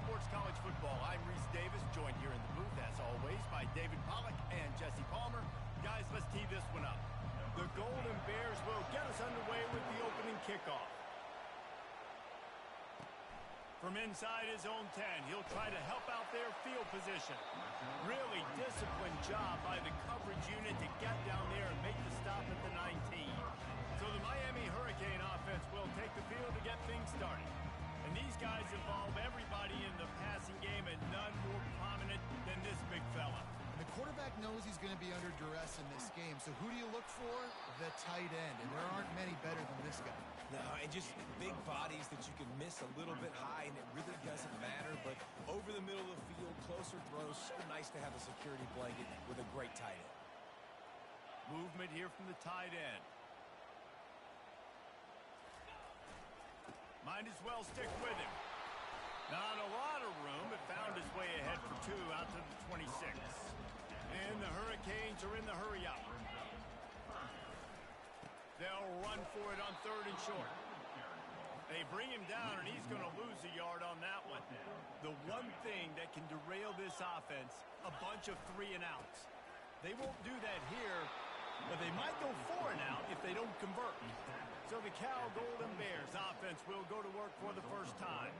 Sports College Football. I'm Reese Davis, joined here in the booth, as always, by David Pollack and Jesse Palmer. Guys, let's tee this one up. The Golden Bears will get us underway with the opening kickoff. From inside his own 10, he'll try to help out their field position. Really disciplined job by the coverage unit to get down there and make the stop at the 19. So the Miami Hurricane offense will take the field to get things started. And these guys involve everybody in the passing game, and none more prominent than this big fella. And the quarterback knows he's going to be under duress in this game. So who do you look for? The tight end. And there aren't many better than this guy. No, and just big bodies that you can miss a little bit high, and it really doesn't matter. But over the middle of the field, closer throws, so nice to have a security blanket with a great tight end. Movement here from the tight end. Might as well stick with him. Not a lot of room, but found his way ahead for 2 out to the 26. And the Hurricanes are in the hurry-up. They'll run for it on 3rd and short. They bring him down, and he's going to lose a yard on that one. The one thing that can derail this offense, a bunch of 3-and-outs. They won't do that here, but they might go 4-and-out if they don't convert. So the Cal Golden Bears offense will go to work for the first time.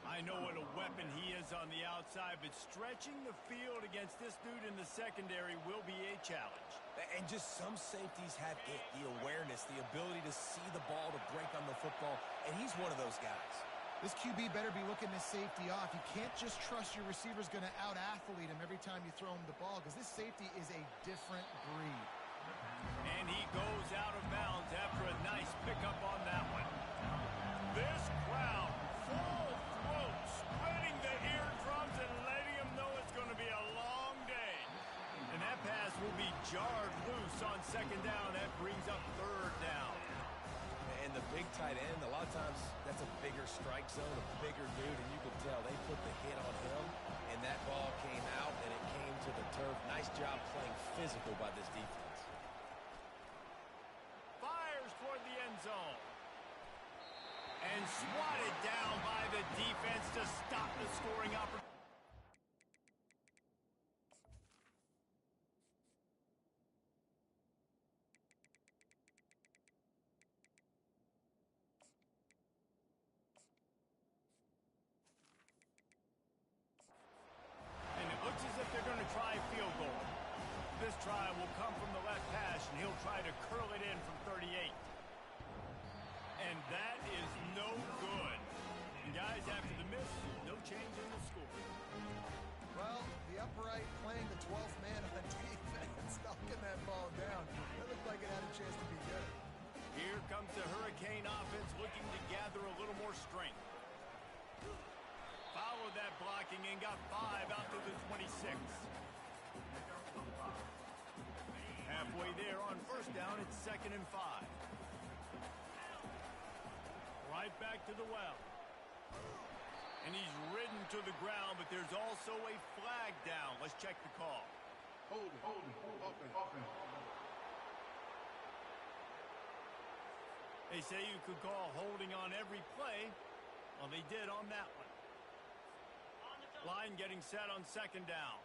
I know what a weapon he is on the outside, but stretching the field against this dude in the secondary will be a challenge. And just some safeties have it, the awareness, the ability to see the ball, to break on the football, and he's one of those guys. This QB better be looking this safety off. You can't just trust your receiver's going to out-athlete him every time you throw him the ball, because this safety is a different breed. And he goes out of bounds after a nice pickup on that one. This crowd, full throat, splitting the eardrums and letting them know it's going to be a long day. And that pass will be jarred loose on 2nd down. That brings up 3rd down. And the big tight end, a lot of times that's a bigger strike zone, a bigger dude, and you can tell they put the hit on him, and that ball came out, and it came to the turf. Nice job playing physical by this defense. Fires toward the end zone. And swatted down by the defense to stop the scoring opportunity. And it looks as if they're going to try a field goal. This try will come from the left hash, and he'll try to curl it in from 38. And that is no good. And guys, after the miss, no change in the score. Well, the upright playing the 12th man on defense, knocking that ball down. That looked like it had a chance to be good. Here comes the Hurricane offense looking to gather a little more strength. Followed that blocking and got 5 out to the 26. Halfway there on 1st down, it's 2nd and 5. Right back to the well. And he's ridden to the ground, but there's also a flag down. Let's check the call. Hold it. They say you could call holding on every play. Well, they did on that one. Line getting set on 2nd down.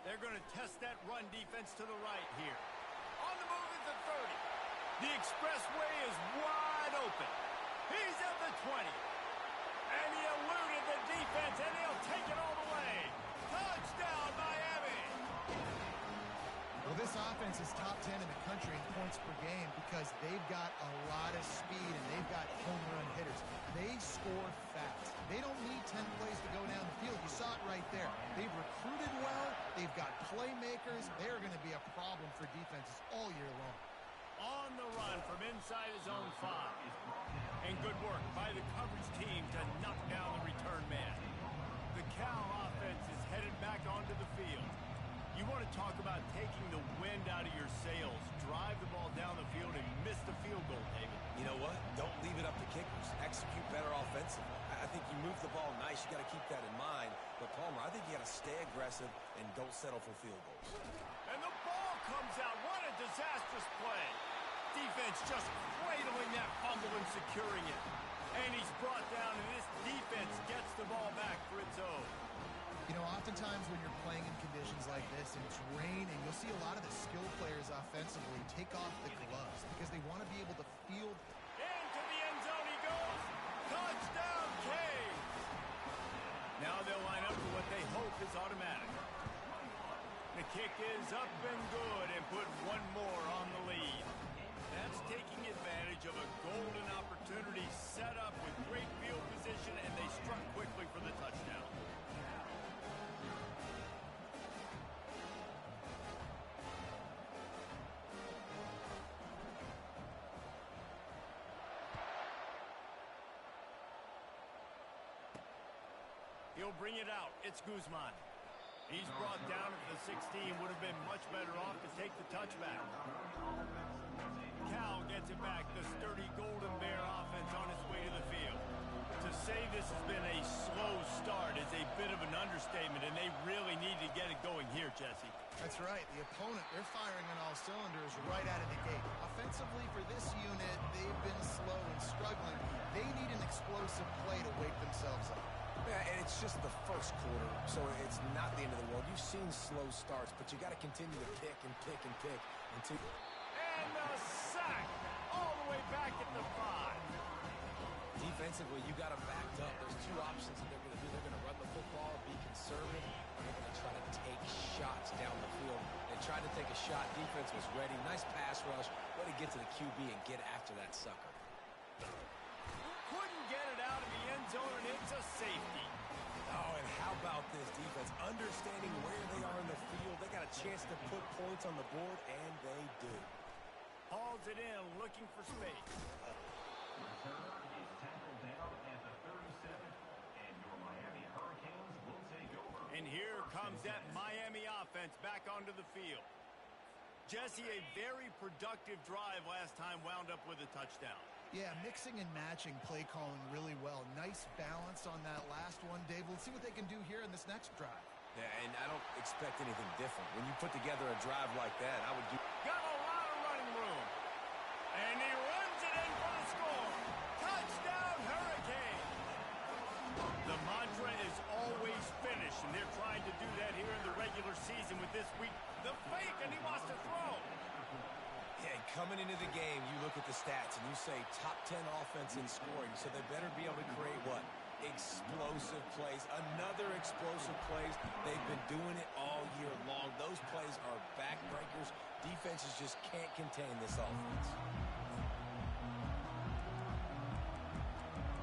They're going to test that run defense to the right here. On the move is the 30. The expressway is wide open. He's at the 20. And he eluded the defense, and he'll take it all the way. Touchdown, Miami! Well, this offense is top 10 in the country in points per game because they've got a lot of speed and they've got home run hitters. They score fast. They don't need 10 plays to go down the field. You saw it right there. They've recruited well. They've got playmakers. They're going to be a problem for defenses all year long. On the run from inside his own 5. And good work by the coverage team to knock down the return man. The Cal offense is headed back onto the field. You want to talk about taking the wind out of your sails. Drive the ball down the field and miss the field goal, David. You know what? Don't leave it up to kickers. Execute better offensively. I think you move the ball nice. You got to keep that in mind. But, Palmer, I think you got to stay aggressive and don't settle for field goals. And the ball comes out. What a disastrous play. Defense just cradling that fumble and securing it. And he's brought down, and this defense gets the ball back for its own. You know, oftentimes when you're playing in conditions like this and it's raining, you'll see a lot of the skill players offensively take off the gloves because they want to be able to field. Into the end zone he goes. Touchdown, Canes. Now they'll line up for what they hope is automatic. The kick is up and good and put one more on the lead. That's taking advantage of a golden opportunity set up with great field position, and they struck quickly for the touchdown. He'll bring it out. It's Guzman. He's brought down at the 16. Would have been much better off to take the touchback. Cal gets it back. The sturdy Golden Bear offense on its way to the field. To say this has been a slow start is a bit of an understatement, and they really need to get it going here, Jesse. That's right. The opponent, they're firing on all cylinders right out of the gate. Offensively, for this unit, they've been slow and struggling. They need an explosive play to wake themselves up. Yeah, and it's just the first quarter, so it's not the end of the world. You've seen slow starts, but you got to continue to pick and pick and pick until... And a sack all the way back at the 5. Defensively, you got them backed up. There's two options that they're going to do. They're going to run the football, be conservative, or they're going to try to take shots down the field. They tried to take a shot. Defense was ready. Nice pass rush. Way to get to the QB and get after that sucker. Couldn't get it out of the end zone, and it's a safety. Oh, and how about this defense? Understanding where they are in the field. They got a chance to put points on the board, and they do. Hauls it in, looking for space. And here comes that Miami offense back onto the field. Jesse, a very productive drive last time wound up with a touchdown. Yeah, mixing and matching play calling really well. Nice balance on that last one, Dave. We'll see what they can do here in this next drive. Yeah, and I don't expect anything different. When you put together a drive like that, I would do... Got a lot of running room. And he runs it in for the score. Touchdown, Hurricane. The mantra is always finish, and they're trying to do that here in the regular season with this week. The fake, and he wants to throw. Yeah, coming into the game, you look at the stats, and you say top 10 offense in scoring, so they better be able to create what? Explosive plays. Another explosive plays. They've been doing it all year long. Those plays are backbreakers. Defenses just can't contain this offense.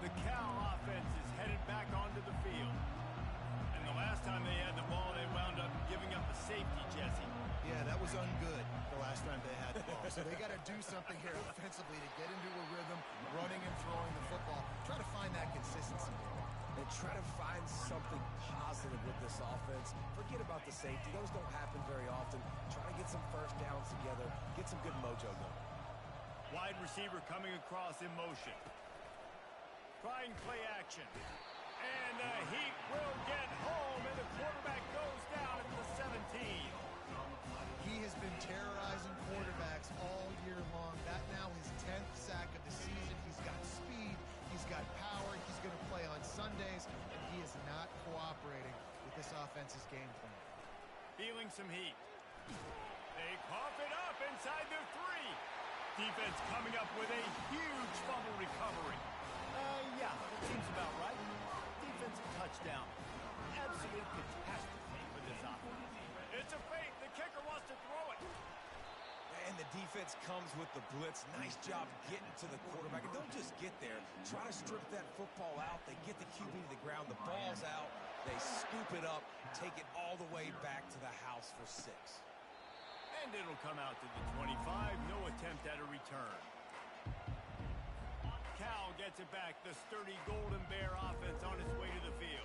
The Cal offense is headed back onto the field. And the last time they had the ball, they wound up giving up a safety, Jesse. Yeah, that was ungood the last time they had the ball. So they got to do something here offensively to get into a rhythm, running and throwing the football. Try to find that consistency. And try to find something positive with this offense. Forget about the safety. Those don't happen very often. Try to get some first downs together. Get some good mojo going. Wide receiver coming across in motion. Trying play action. And the heat will get home, and the quarterback goes down at the 17. He has been terrorizing quarterbacks all year long. That now his 10th sack of the season. He's got speed. He's got power. He's going to play on Sundays, and he is not cooperating with this offense's game plan. Feeling some heat. They cough it up inside their 3. Defense coming up with a huge fumble recovery. Yeah, that seems about right. Defensive touchdown. Absolute catastrophe for this offense. It's a fake. The kicker wants to throw it. And the defense comes with the blitz. Nice job getting to the quarterback. And don't just get there. Try to strip that football out. They get the QB to the ground. The ball's out. They scoop it up, take it all the way back to the house for 6. And it'll come out to the 25. No attempt at a return. Cal gets it back. The sturdy Golden Bear offense on its way to the field.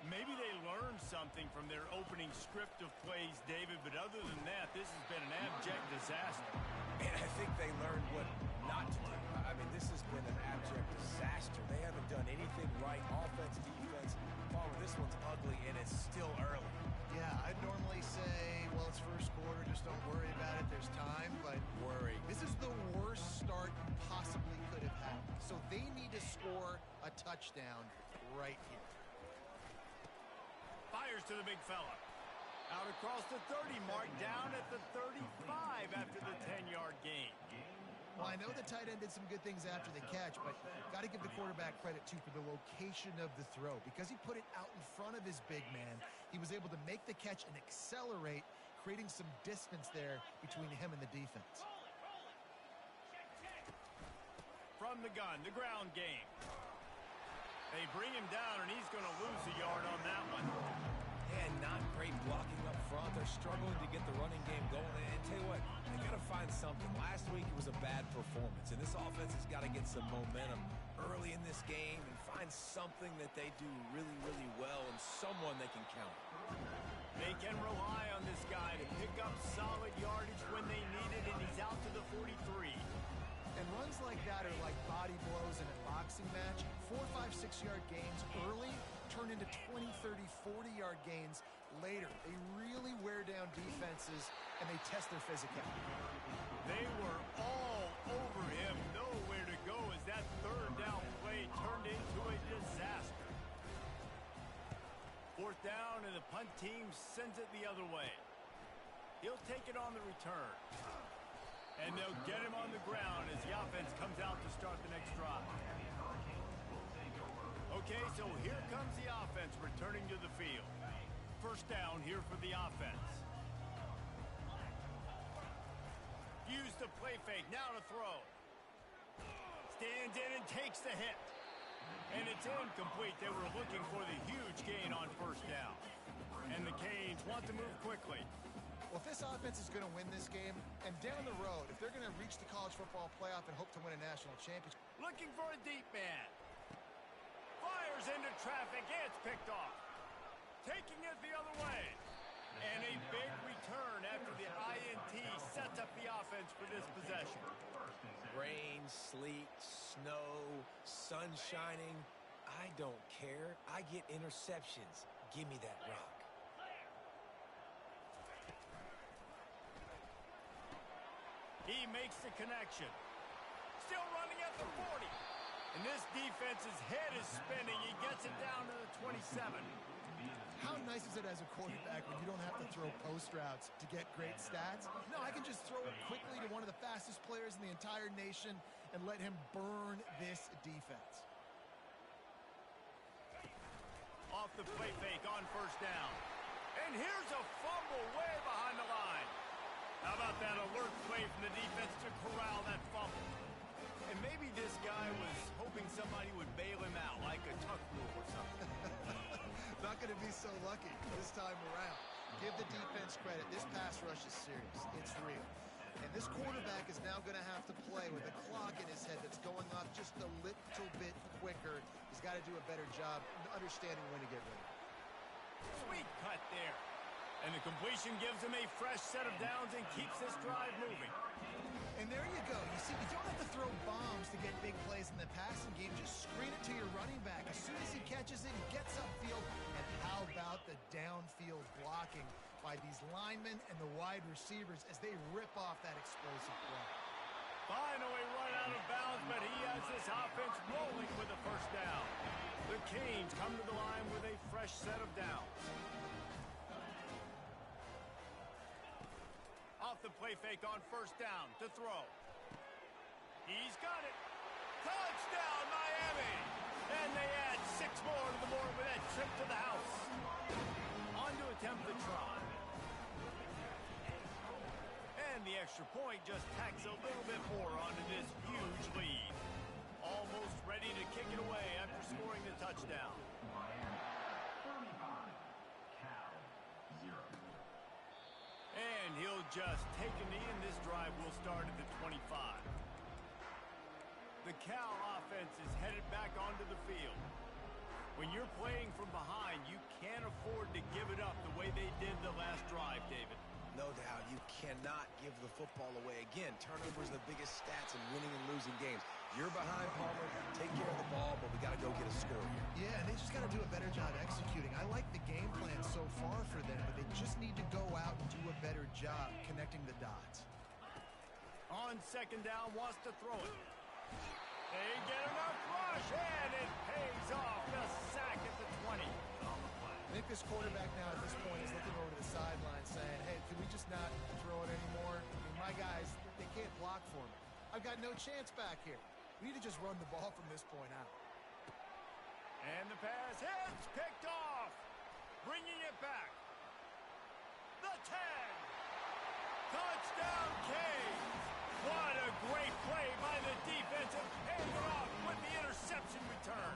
Maybe they learned something from their opening script of plays, David, but other than that, this has been an abject disaster. And I think they learned what not to do. I mean, this has been an abject disaster. They haven't done anything right. Offense, defense. Palmer, this one's ugly, and it's still early. Yeah, I'd normally say, well, it's first quarter, just don't worry about it. There's time, but Worry. this is the worst start you possibly could have had. So they need to score right here. Fires to the big fella. Out across the 30 mark, down at the 35 after the 10-yard gain. Well, I know the tight end did some good things after the catch, but got to give the quarterback credit, too, for the location of the throw. Because he put it out in front of his big man, he was able to make the catch and accelerate, creating some distance there between him and the defense. From the gun, the ground game. They bring him down, and he's going to lose a yard on that one. Yeah, not great blocking up front. They're struggling to get the running game going. And tell you what, they got to find something. Last week it was a bad performance, and this offense has got to get some momentum early in this game and find something that they do really, really well and someone they can count. They can rely on this guy to pick up solid yardage when they need it, and he's out to the 43. And runs like that are like body blows in a boxing match. 4, 5, 6-yard gains early turn into 20, 30, 40-yard gains later. They really wear down defenses, and they test their physicality. They were all over him. Nowhere to go as that third down play turned into a disaster. Fourth down, and the punt team sends it the other way. He'll take it on the return. And they'll get him on the ground as the offense comes out to start the next drive. Okay, so here comes the offense returning to the field. First down here for the offense. Use the play fake, now to throw. Stands in and takes the hit. And it's incomplete. They were looking for the huge gain on first down. And the Canes want to move quickly. Well, if this offense is going to win this game, and down the road, if they're going to reach the college football playoff and hope to win a national championship. Looking for a deep man. Fires into traffic. It's picked off. Taking it the other way. And a big return after the INT sets up the offense for this possession. Rain, sleet, snow, sun shining. I don't care. I get interceptions. Give me that rock. He makes the connection. Still running at the 40. And this defense's head is spinning. He gets it down to the 27. How nice is it as a quarterback when you don't have to throw post routes to get great stats? No, I can just throw it quickly to one of the fastest players in the entire nation and let him burn this defense. Off the play fake on first down. And here's a fumble way behind the line. How about that alert play from the defense to corral that fumble? And maybe this guy was hoping somebody would bail him out, like a tuck rule or something. Not going to be so lucky this time around. Give the defense credit. This pass rush is serious. It's real. And this quarterback is now going to have to play with a clock in his head that's going off just a little bit quicker. He's got to do a better job understanding when to get ready. Sweet cut there. And the completion gives him a fresh set of downs and keeps this drive moving. And there you go. You see, you don't have to throw bombs to get big plays in the passing game. Just screen it to your running back. As soon as he catches it, he gets upfield. And how about the downfield blocking by these linemen and the wide receivers as they rip off that explosive play? Finally run out of bounds, but he has this offense rolling with the first down. The Canes come to the line with a fresh set of downs. Off the play fake on first down to throw. He's got it. Touchdown, Miami! And they add 6 more to the board with that trip to the house. On to attempt the try. And the extra point just tacks a little bit more onto this huge lead. Almost ready to kick it away after scoring the touchdown. And he'll just take a knee, and this drive will start at the 25. The Cal offense is headed back onto the field. When you're playing from behind, you can't afford to give it up the way they did the last drive, David. No doubt. You cannot give the football away. Again, turnovers are the biggest stats in winning and losing games. You're behind, Palmer. Take care of the ball, but we got to go get a score here. Yeah, they just got to do a better job executing. I like the game plan so far for them, but they just need to go out and do a better job connecting the dots. On second down, wants to throw it. They get enough rush, and it pays off. The sack at the 20. I think this quarterback now at this point is looking over to the sideline saying, hey, can we just not throw it anymore? I mean, my guys, they can't block for me. I've got no chance back here. We need to just run the ball from this point out. And the pass hits, picked off. Bringing it back. The 10. Touchdown, Canes. What a great play by the defensive, paying it off with the interception return.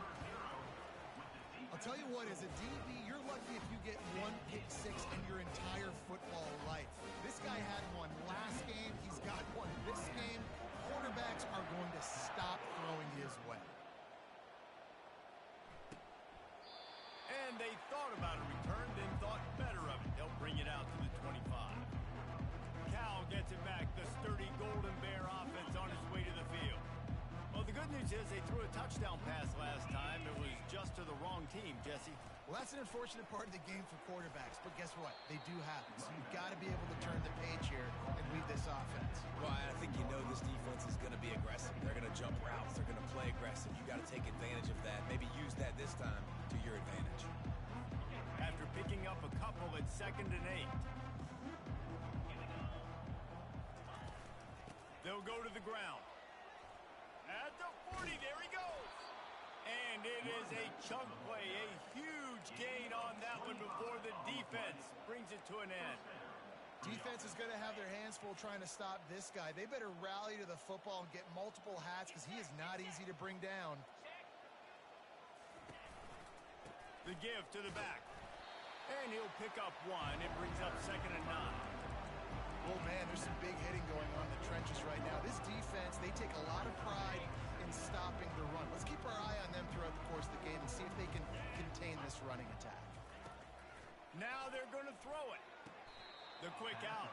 I'll tell you what, as a DB, you're lucky if you get one pick six in your entire football life. This guy had one last game. He's got one this game. Quarterbacks are going to stop throwing his way. And they thought about a return, then thought better of it. They'll bring it out to the 25. Cal gets it back. The sturdy Golden Bear offense on its way to the field. Well, the good news is they threw a touchdown pass last time. It was just to the wrong team, Jesse. Well, that's an unfortunate part of the game for quarterbacks, but guess what? They do happen. So you've got to be able to turn the page here and lead this offense. Well, I think you know this defense is going to be aggressive. They're going to jump routes. They're going to play aggressive. You got to take advantage of that. Maybe use that this time to your advantage. After picking up a couple at 2nd and 8. They'll go to the ground. At the 40, there he goes. And it is a chunk play, a huge gain on that one before the defense brings it to an end. Defense is going to have their hands full trying to stop this guy. They better rally to the football and get multiple hats because he is not easy to bring down. The give to the back. And he'll pick up one. It brings up 2nd and 9. Oh, man, there's some big hitting going on in the trenches right now. This defense, they take a lot of pride in stopping the run. Let's keep our eye on them throughout the course of the game and see if they can contain this running attack. Now they're going to throw it. The quick out.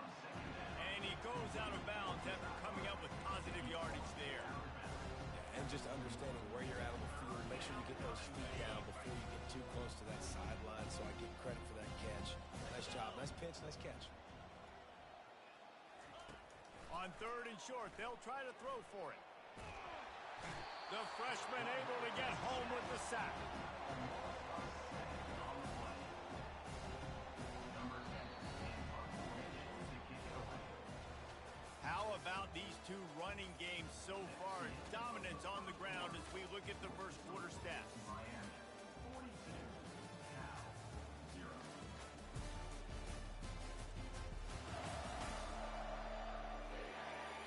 And he goes out of bounds after coming up with positive yardage there. And just understanding where you're at on the field. Make sure you get those feet down before you get too close to that sideline, so I give credit for that catch. Nice job. Nice pitch. Nice catch. On 3rd and short, they'll try to throw for it. The freshman able to get home with the sack. How about these two running games so far? Dominance on the ground as we look at the first quarter stats.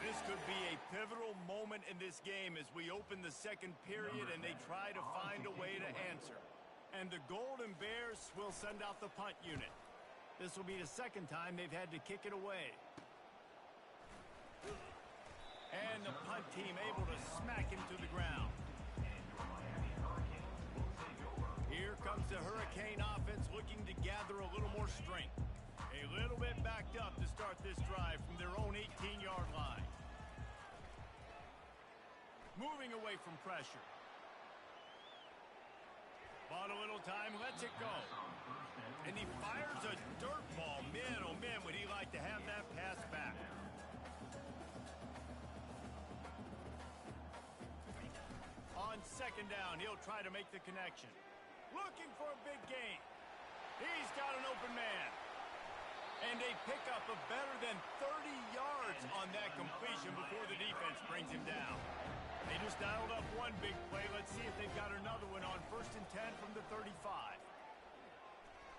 This could be a pivotal moment in this game as we open the second period and they try to find a way to answer. And the Golden Bears will send out the punt unit. This will be the second time they've had to kick it away. And the punt team able to smack him to the ground. Here comes the Hurricane offense looking to gather a little more strength. A little bit backed up to start this drive from their own 18-yard line. Moving away from pressure. Bought a little time, lets it go. And he fires a dirt ball. Man, oh man, would he like to have that pass back. On 2nd down, he'll try to make the connection. Looking for a big gain. He's got an open man. And a pickup of better than 30 yards on that completion before the defense brings him down. They just dialed up one big play. Let's see if they've got another one on 1st and 10 from the 35.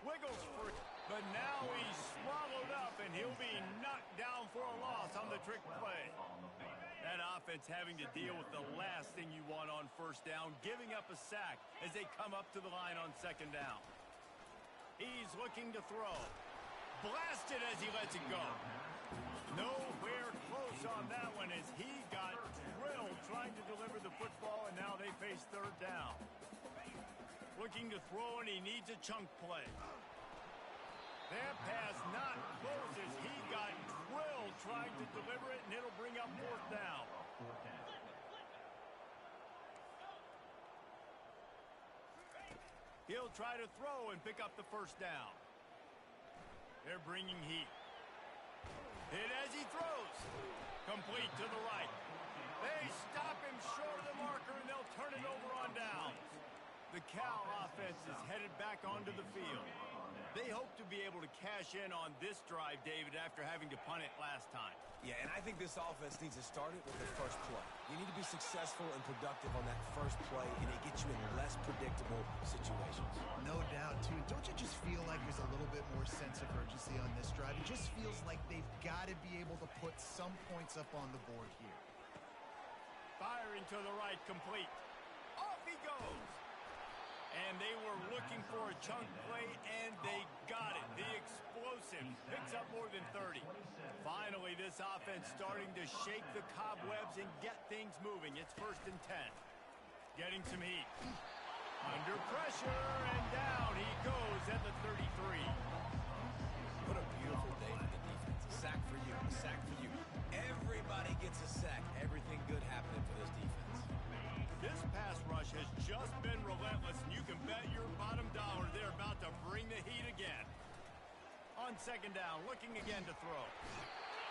Wiggles for it, but now he's swallowed up, and he'll be knocked down for a loss on the trick play. That offense having to deal with the last thing you want on 1st down, giving up a sack as they come up to the line on 2nd down. He's looking to throw. Blasted as he lets it go. Nowhere close on that one as he got drilled trying to deliver the football, and now they face 3rd down. Looking to throw, and he needs a chunk play. That pass not close as he got drilled trying to deliver it, and it'll bring up 4th down. He'll try to throw and pick up the 1st down. They're bringing heat. Hit as he throws. Complete to the right. They stop him short of the marker, and they'll turn it over on downs. The Cal offense is headed back onto the field. They hope to be able to cash in on this drive, David, after having to punt it last time. Yeah, and I think this offense needs to start it with the first play. You need to be successful and productive on that first play, and it gets you in less predictable situations. No doubt, too. Don't you just feel like there's a little bit more sense of urgency on this drive? It just feels like they've got to be able to put some points up on the board here. Firing to the right, complete. Off he goes. And they were looking for a chunk play, and they got it. The explosive picks up more than 30. Finally, this offense starting to shake the cobwebs and get things moving. It's 1st and 10. Getting some heat. Under pressure, and down he goes at the 33. What a beautiful day for the defense. A sack for you, a sack for you. Everybody gets a sack. Everything good happening for this defense. This pass rush has just been relentless, and you can bet your bottom dollar they're about to bring the heat again. On 2nd down, looking again to throw.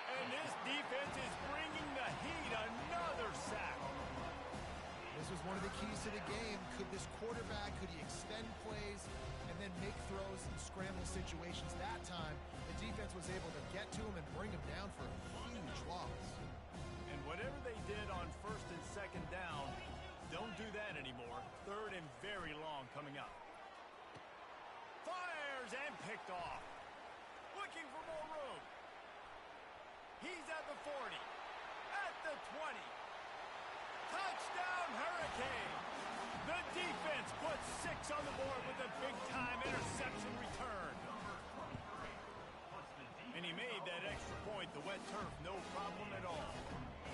And this defense is bringing the heat. Another sack. This was one of the keys to the game. Could this quarterback, could he extend plays and then make throws in scramble situations? That time, the defense was able to get to him and bring him down for a huge loss. And whatever they did on 1st and 2nd down, don't do that anymore. 3rd and very long coming up. Fires and picked off. Looking for more room. He's at the 40. At the 20. Touchdown, Hurricane. The defense puts 6 on the board with a big-time interception return. And he made that extra point. The wet turf, no problem at all.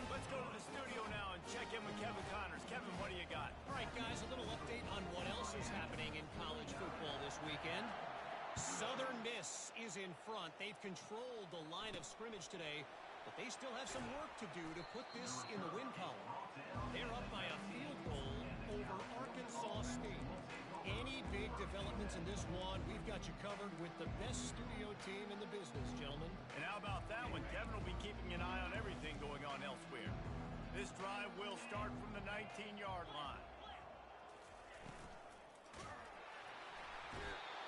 Let's go to the studio now and check in with Kevin Connors. Kevin, what do you got? All right, guys, a little update on what else is happening in college football this weekend. Southern Miss is in front. They've controlled the line of scrimmage today, but they still have some work to do to put this in the win column. They're up by a field goal over Arkansas State. Any big developments in this one, we've got you covered with the best studio team in the business, gentlemen. And how about that one? Kevin will be keeping an eye on everything going on elsewhere. This drive will start from the 19-yard line.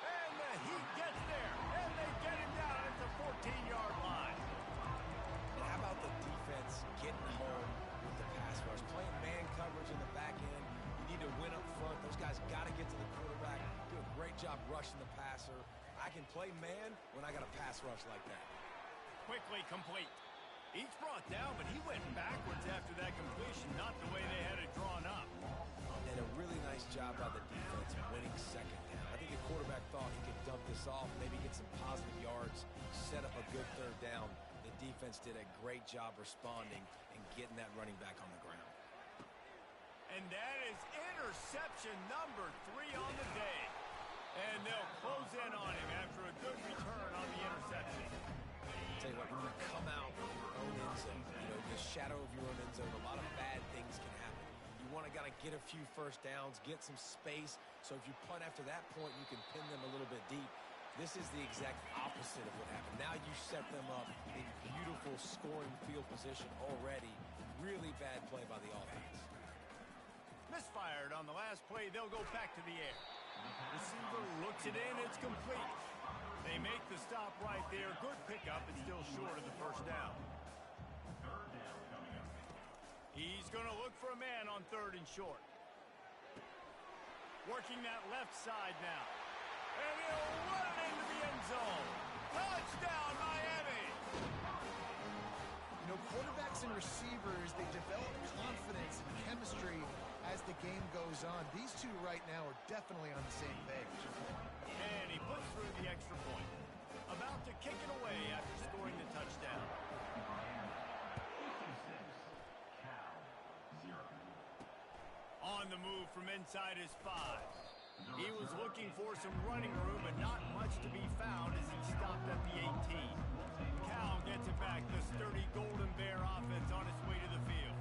And the Heat gets there, and they get him down at the 14-yard line. And how about the defense getting home with the pass rush? Playing man coverage in the back end. You need to win up front. Those guys got to get to the quarterback. Do a great job rushing the passer. I can play man when I got a pass rush like that. Quickly complete. Each brought down, but he went backwards after that completion, not the way they had it drawn up. And a really nice job by the defense winning 2nd down. I think the quarterback thought he could dump this off, maybe get some positive yards, set up a good 3rd down. The defense did a great job responding and getting that running back on the ground. And that is interception number 3 on the day. And they'll close in on him after a good return on the interception. Tell you what, when you come out of your own end zone, the shadow of your own end zone, a lot of bad things can happen. You want to get a few 1st downs, get some space, so if you punt after that point, you can pin them a little bit deep. This is the exact opposite of what happened. Now you set them up in beautiful scoring field position already. Really bad play by the offense. Misfired on the last play. They'll go back to the air. Receiver looks it in. It's complete. They make the stop right there. Good pickup, but still short of the 1st down. He's going to look for a man on 3rd and short. Working that left side now. And he'll run it into the end zone. Touchdown, Miami! Quarterbacks and receivers, they develop confidence and chemistry as the game goes on. These two right now are definitely on the same page. And he puts through the extra point. About to kick it away after scoring the touchdown. On the move from inside his 5. He was looking for some running room, but not much to be found as he stopped at the 18. Cal gets it back. The sturdy Golden Bear offense on its way to the field.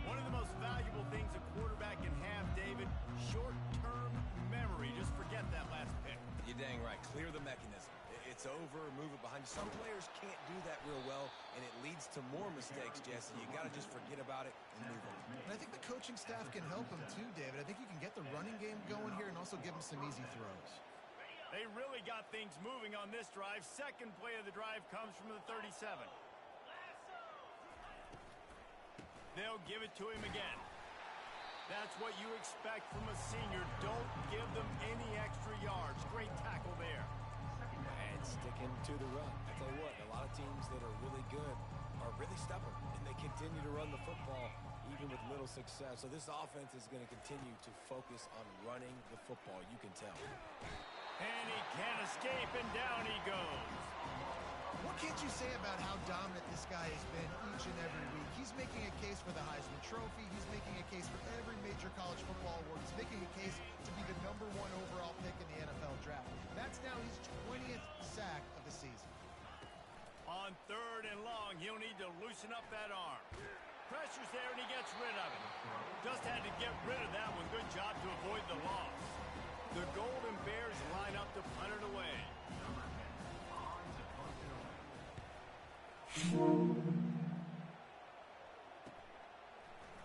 One of the most valuable things a quarterback can have, David, short-term memory. Just forget that last pick. You're dang right. Clear the mechanism. It's over, move it behind you. Some players can't do that real well, and it leads leads to more mistakes, Jesse. You got to just forget about it and move on. And I think the coaching staff can help him too, David. I think you can get the running game going here and also give him some easy throws. They really got things moving on this drive. Second play of the drive comes from the 37. They'll give it to him again. That's what you expect from a senior. Don't give them any extra yards. Great tackle there. And sticking to the run. I tell you what, a lot of teams that are really good are really stubborn, and they continue to run the football even with little success. So this offense is going to continue to focus on running the football, you can tell. And he can't escape, and down he goes. What can't you say about how dominant this guy has been each and every week? He's making a case for the Heisman Trophy. He's making a case for every major college football award. He's making a case to be the #1 overall pick in the NFL draft. That's now his 20th sack of the season. On 3rd and long, he'll need to loosen up that arm. Pressure's there, and he gets rid of it. Just had to get rid of that one. Good job to avoid the loss. The Golden Bears line up to punt it away.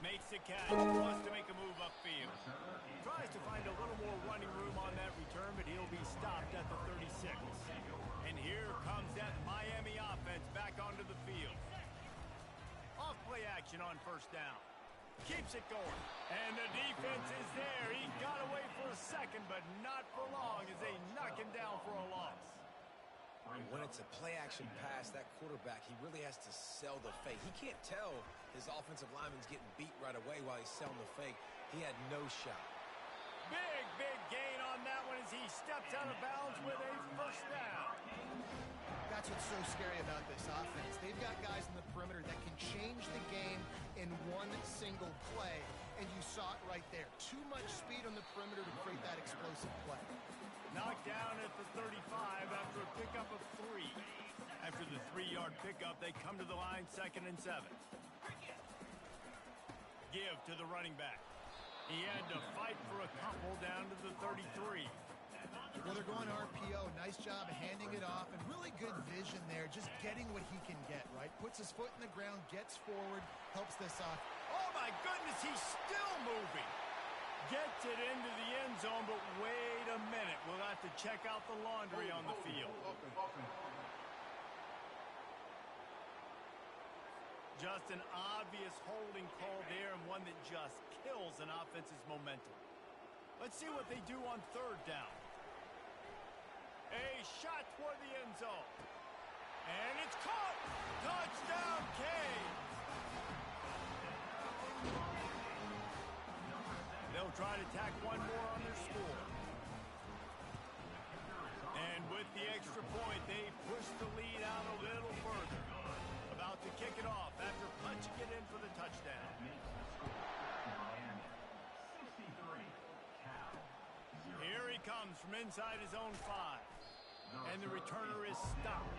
Makes the catch, wants to make a move upfield. Tries to find a little more running room on that return, but he'll be stopped at the 36. And here comes that Miami offense back onto the field. Off play action on 1st down. Keeps it going. And the defense is there. He got away for a second, but not for long as they knock him down for a loss. When it's a play-action pass, that quarterback, he really has to sell the fake. He can't tell his offensive lineman's getting beat right away while he's selling the fake. He had no shot. Big gain on that one as he steps out of bounds with a 1st down. That's what's so scary about this offense. They've got guys in the perimeter that can change the game in one single play, and you saw it right there. Too much speed on the perimeter to create that explosive play. Knocked down at the 35 after a pickup of 3. After the 3-yard pickup, they come to the line 2nd and 7. Give to the running back. He had to fight for a couple down to the 33. Well, they're going RPO. Nice job handing it off, and really good vision there, just getting what he can get, right? Puts his foot in the ground, gets forward, helps this off. Oh, my goodness, he's still moving. Gets it into the end zone, but wait a minute. We'll have to check out the laundry on the field. Just an obvious holding call there, and one that just kills an offense's momentum. Let's see what they do on 3rd down. A shot toward the end zone. And it's caught. Touchdown, Canes. They'll try to tack one more on their score. And with the extra point, they push the lead out a little further. About to kick it off after punching it in for the touchdown. Here he comes from inside his own 5. And the returner is stopped.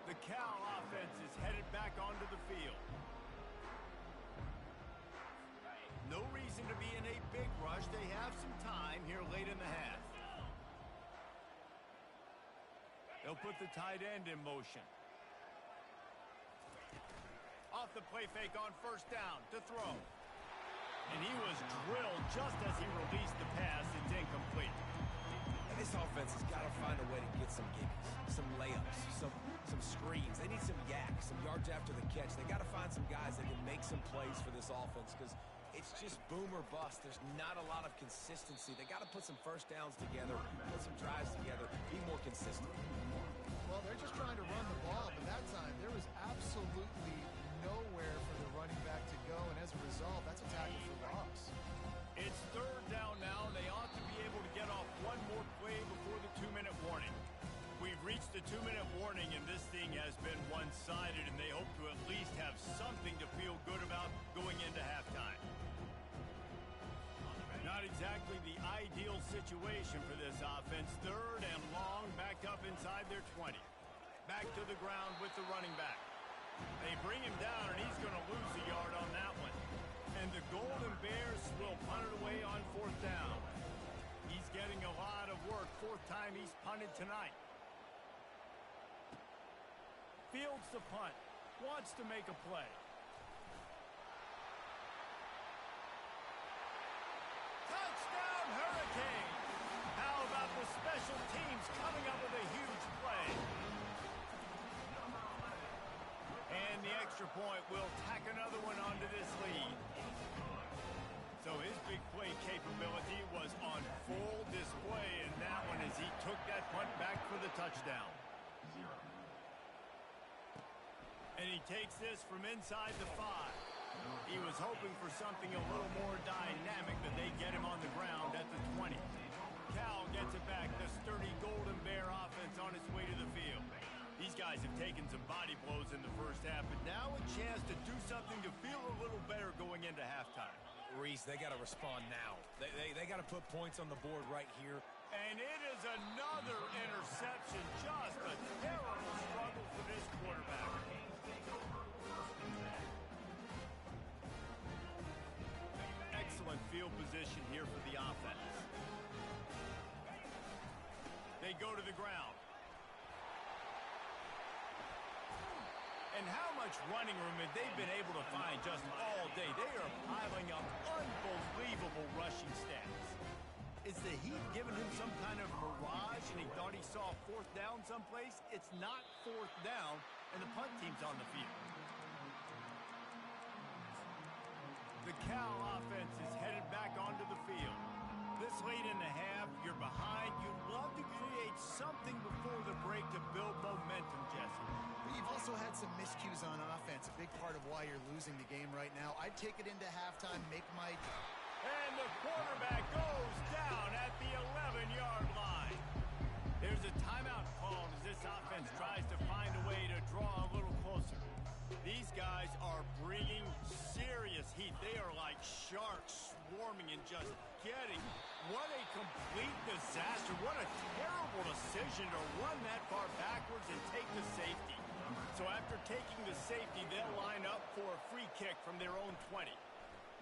The Cal offense is headed back onto the field. No reason to be in a big rush. They have some time here late in the half. They'll put the tight end in motion. Off the play fake on 1st down to throw. And he was drilled just as he released the pass. It's incomplete. And this offense has got to find a way to get some gimmies, some layups, some screens. They need some yaks, some yards after the catch. They got to find some guys that can make some plays for this offense because it's just boom or bust. There's not a lot of consistency. They got to put some 1st downs together, put some drives together, be more consistent. Well, they're just trying to run the ball, but that time there was absolutely nowhere for the running back to go, and as a result, that's a tackle for loss. It's 3rd down now. They ought to be able to get off one more play before the 2-minute warning. We've reached the 2-minute warning, and this thing has been one-sided, and they hope to at least have something to feel good about going into halftime. Not exactly the ideal situation for this offense. 3rd and long, backed up inside their 20. Back to the ground with the running back. They bring him down, and he's going to lose a yard on that one. And the Golden Bears will punt it away on 4th down. He's getting a lot of work. 4th time he's punted tonight. fields the punt, wants to make a play. Touchdown, Hurricane! How about the special teams coming up with a huge play? And the extra point will tack another one onto this lead. So his big play capability was on full display in that one as he took that punt back for the touchdown. And he takes this from inside the 5. He was hoping for something a little more dynamic, but they get him on the ground at the 20. Cal gets it back, the sturdy Golden Bear offense on its way to the field. These guys have taken some body blows in the first half, but now a chance to do something to feel a little better going into halftime. Reese, they got to respond now. They got to put points on the board right here. And it is another interception. Just a terrible struggle for this quarterback. Excellent field position here for the offense. They go to the ground. And how much running room have they been able to find just all day? They are piling up unbelievable rushing stats. Is the Heat giving him some kind of mirage and he thought he saw fourth down someplace? It's not fourth down, and the punt team's on the field. The Cal offense is headed back onto the field. This late in the half, you're behind. You'd love to create something before the break to build momentum, Jesse. You've also had some miscues on offense, a big part of why you're losing the game right now. I'd take it into halftime, make my... And the quarterback goes down at the 11-yard line. There's a timeout called as this offense tries to find a way to draw a little closer. These guys are bringing serious heat. They are like sharks swarming and just getting. What a complete disaster. What a terrible decision to run that far backwards and take the safety. So after taking the safety, they'll line up for a free kick from their own 20.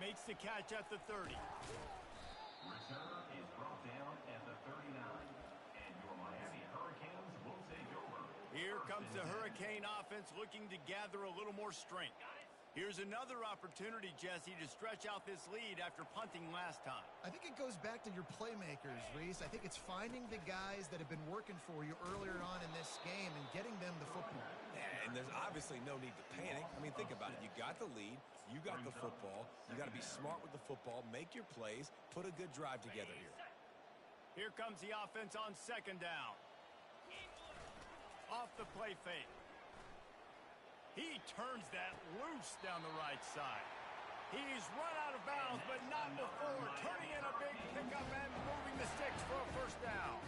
Makes the catch at the 30. Return is brought down at the 39. And your Miami Hurricanes will take over. Here comes the Hurricane offense looking to gather a little more strength. Here's another opportunity, Jesse, to stretch out this lead after punting last time. I think it goes back to your playmakers, Reese. I think it's finding the guys that have been working for you earlier on in this game and getting them the football. Yeah, and there's obviously no need to panic. I mean, think about it. You got the lead. You got the football. You got to be smart with the football. Make your plays. Put a good drive together here. Here comes the offense on second down. Off the play fake. He turns that loose down the right side. He's run out of bounds, but not before turning in a big pickup and moving the sticks for a first down.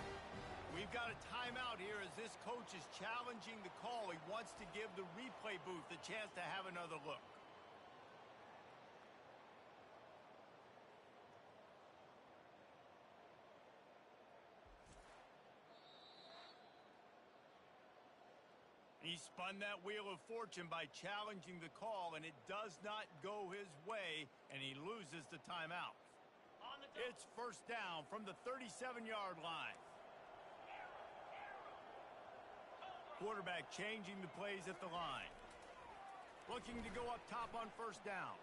We've got a timeout here as this coach is challenging the call. He wants to give the replay booth a chance to have another look. He spun that wheel of fortune by challenging the call, and it does not go his way, and he loses the timeout. It's first down from the 37-yard line. Quarterback changing the plays at the line. Looking to go up top on first down.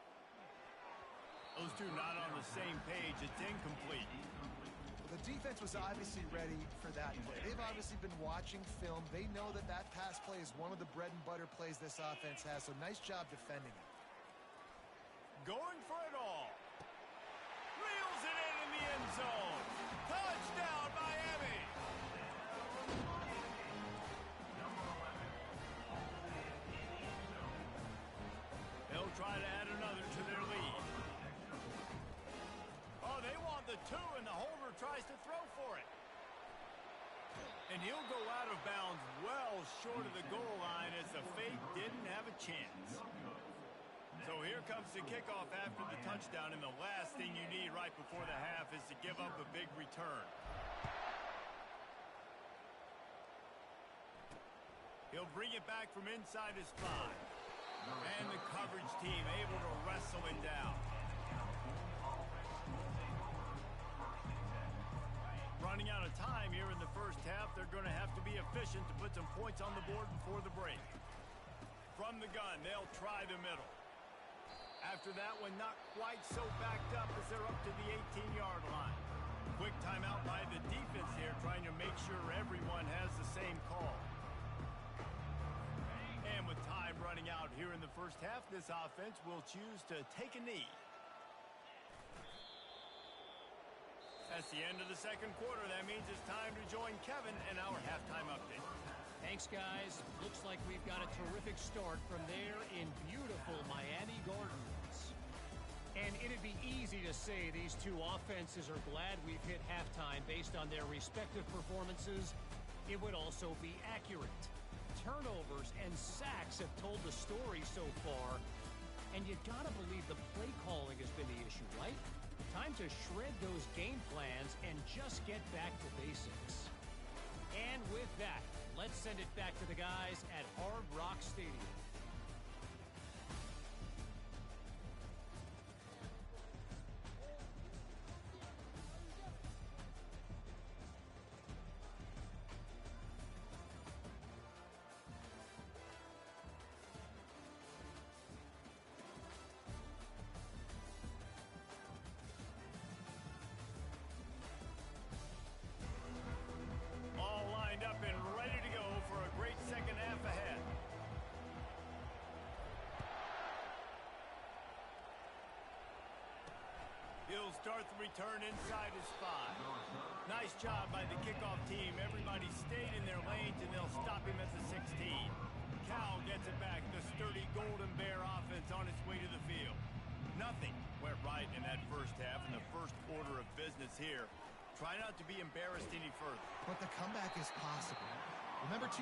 Those two not on the same page. It's incomplete. The defense was obviously ready for that play. They've obviously been watching film. They know that that pass play is one of the bread and butter plays this offense has, so nice job defending it. Going for it all. Reels it in the end zone. Touchdown, Miami. They'll try to add another to their lead. Oh, they want the two, and the holder tries to throw for it. And he'll go out of bounds well short of the goal line as the fake didn't have a chance. So here comes the kickoff after the touchdown, and the last thing you need right before the half is to give up a big return. He'll bring it back from inside his 5. And the coverage team able to wrestle him down. Running out of time here in the first half. They're going to have to be efficient to put some points on the board before the break. From the gun, they'll try the middle. After that one, not quite so backed up as they're up to the 18-yard line. Quick timeout by the defense here, trying to make sure everyone has the same call. And with time running out here in the first half, this offense will choose to take a knee. That's the end of the second quarter. That means it's time to join Kevin and our halftime update. Thanks, guys. Looks like we've got a terrific start from there in beautiful Miami Gardens. And it'd be easy to say these two offenses are glad we've hit halftime based on their respective performances. It would also be accurate. Turnovers and sacks have told the story so far. And you gotta believe the play calling has been the issue, right? Time to shred those game plans and just get back to basics. And with that, let's send it back to the guys at Hard Rock Stadium. He'll start the return inside his 5. Nice job by the kickoff team. Everybody stayed in their lanes, and they'll stop him at the 16. Cal gets it back. The sturdy Golden Bear offense on its way to the field. Nothing went right in that first half in the first order of business here. Try not to be embarrassed any further. But the comeback is possible. Remember 2006,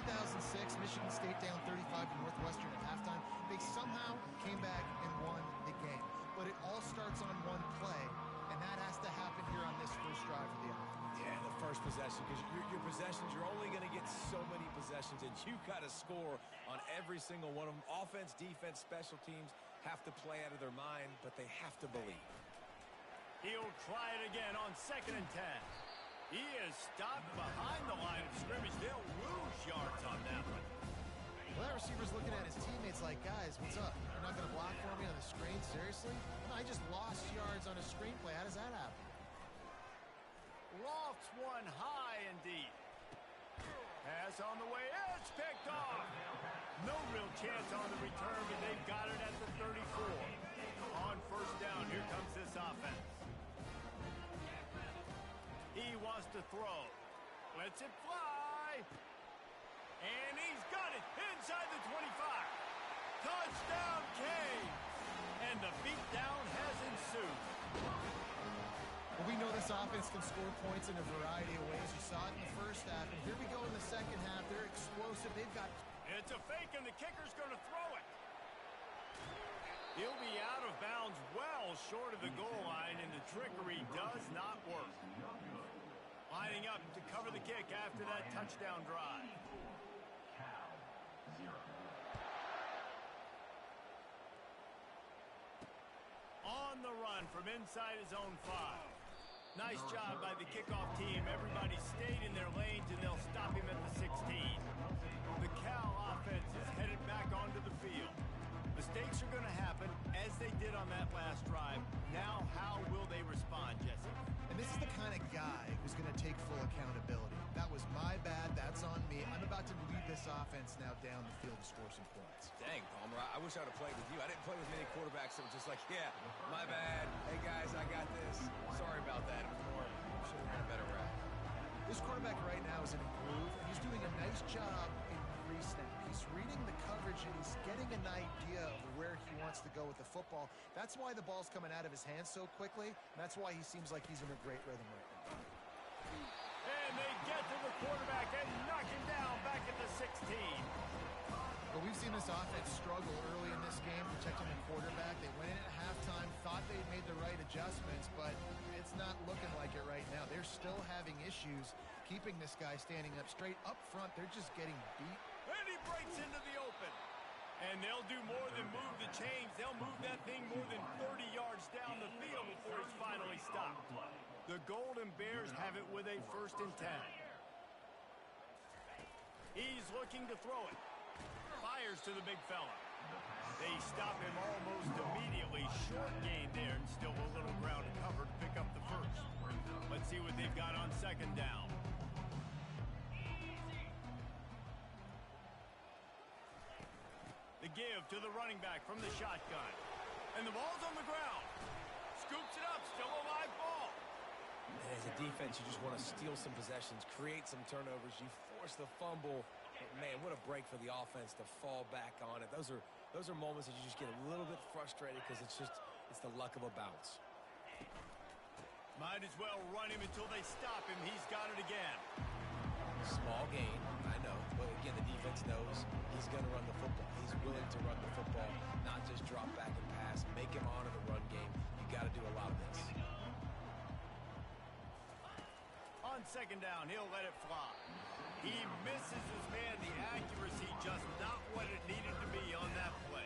Michigan State down 35 to Northwestern at halftime? They somehow came back and won the game. But it all starts on one play, and that has to happen here on this first drive of the offense. Yeah, the first possession, because your possessions, you're only going to get so many possessions, and you got to score on every single one of them. Offense, defense, special teams have to play out of their mind, but they have to believe. He'll try it again on 2nd and 10. He is stopped behind the line of scrimmage. They'll lose yards on that one. Well, that receiver's looking at his teammates like, guys, what's up? You're not going to block for me on the screen? Seriously? No, I just lost yards on a screenplay. How does that happen? Lofts one high indeed. Pass on the way. It's picked off. No real chance on the return, but they've got it at the 34. On first down, here comes this offense. He wants to throw. Lets it fly. And he's got it inside the 25. Touchdown, Canes. And the beatdown has ensued. Well, we know this offense can score points in a variety of ways. You saw it in the first half, and here we go in the second half. They're explosive. They've got... It's a fake, and the kicker's going to throw it. He'll be out of bounds well short of the goal line, and the trickery does not work. Lining up to cover the kick after that touchdown drive. On the run from inside his own 5. Nice job by the kickoff team. Everybody stayed in their lanes, and they'll stop him at the 16. The Cal offense is headed back onto the field. Mistakes are going to happen, as they did on that last drive. Now, how will they respond, Jesse? And this is the kind of guy who's going to take full accountability. That was my bad. That's on me. I'm about to lead this offense now down the field to score some points. Dang, Palmer, I wish I would have played with you. I didn't play with many quarterbacks that were just like, yeah, my bad. Hey, guys, I got this. Sorry about that. It was more, should have had a better rep. This quarterback right now is in a groove, and he's doing a nice job in pre-snap. He's reading the coverage, and he's getting an idea of where he wants to go with the football. That's why the ball's coming out of his hands so quickly, and that's why he seems like he's in a great rhythm right now. And they get to the quarterback and knock him down back at the 16. But we've seen this offense struggle early in this game, protecting the quarterback. They went in at halftime, thought they'd made the right adjustments, but it's not looking like it right now. They're still having issues keeping this guy standing up straight. Up front, they're just getting beat. And he breaks into the open. And they'll do more than move the chains. They'll move that thing more than 30 yards down the field before it's finally stopped. The Golden Bears have it with a 1st and 10. He's looking to throw it. Fires to the big fella. They stop him almost immediately. Short gain there and still a little ground to cover to pick up the first. Let's see what they've got on second down. The give to the running back from the shotgun. And the ball's on the ground. Scoops it up, still a live ball. And as a defense, you just want to steal some possessions, create some turnovers. You force the fumble. But man, what a break for the offense to fall back on it. Those are moments that you just get a little bit frustrated because it's the luck of a bounce. Might as well run him until they stop him. He's got it again. Small gain, I know. But again, the defense knows he's going to run the football. He's willing to run the football, not just drop back and pass. Make him honor the run game. You got to do a lot of this. On second down, he'll let it fly. He misses his man. The accuracy just not what it needed to be on that play.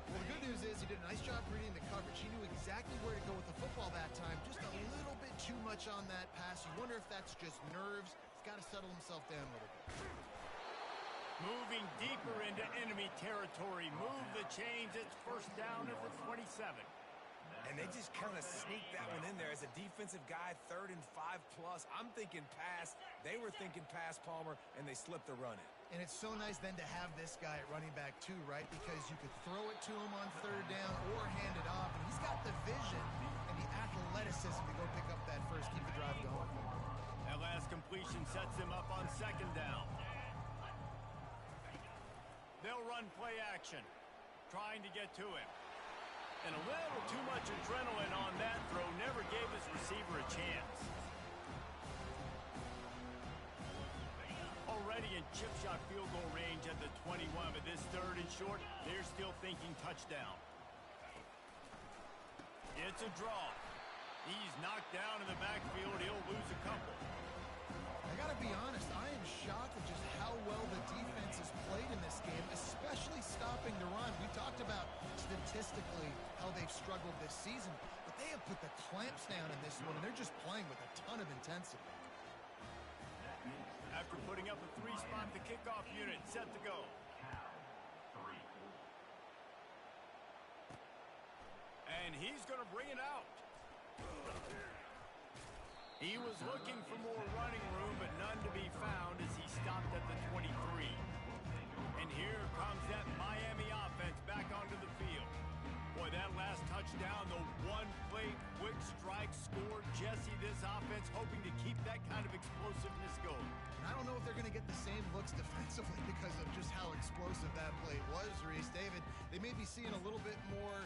Well, the good news is he did a nice job reading the coverage. He knew exactly where to go with the football that time. Just a little bit too much on that pass. You wonder if that's just nerves. He's got to settle himself down a little bit. Moving deeper into enemy territory. Move the chains. It's first down at the 27. And they just kind of sneak that one in there. As a defensive guy, 3rd and 5+. I'm thinking pass. They were thinking pass, Palmer, and they slipped the run in. And it's so nice then to have this guy at running back too, right? Because you could throw it to him on 3rd down or hand it off. And he's got the vision and the athleticism to go pick up that first, keep the drive going. That last completion sets him up on second down. They'll run play action, trying to get to him. And a little too much adrenaline on that throw never gave his receiver a chance. Already in chip shot field goal range at the 21, but this 3rd and short, they're still thinking touchdown. It's a draw. He's knocked down in the backfield. He'll lose a couple. I got to be honest, I am shocked at just how well the defense has played in this game, especially stopping the run. We talked about statistically how they've struggled this season, but they have put the clamps down in this one, and they're just playing with a ton of intensity. After putting up a 3-spot, the kickoff unit set to go. And he's going to bring it out. He was looking for more running room, but none to be found as he stopped at the 23. And here comes that Miami offense back onto the field. Boy, that last touchdown, the one-play quick strike score. Jesse, this offense hoping to keep that kind of explosiveness going. And I don't know if they're going to get the same looks defensively because of just how explosive that play was, Reese. David, they may be seeing a little bit more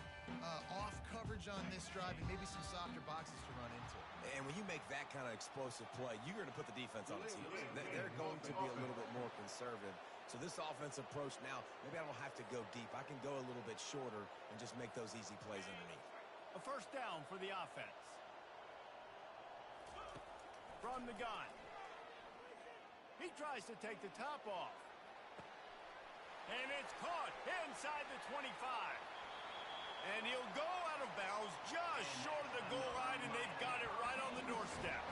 off coverage on this drive and maybe some softer boxes to run into. And when you make that kind of explosive play, you're going to put the defense on its heels. They're going to be a little bit more conservative. So this offense approach now, maybe I don't have to go deep. I can go a little bit shorter and just make those easy plays underneath. A first down for the offense. From the gun. He tries to take the top off. And it's caught inside the 25. And he'll go out of bounds just short of the goal line, and they've got it right on the doorstep.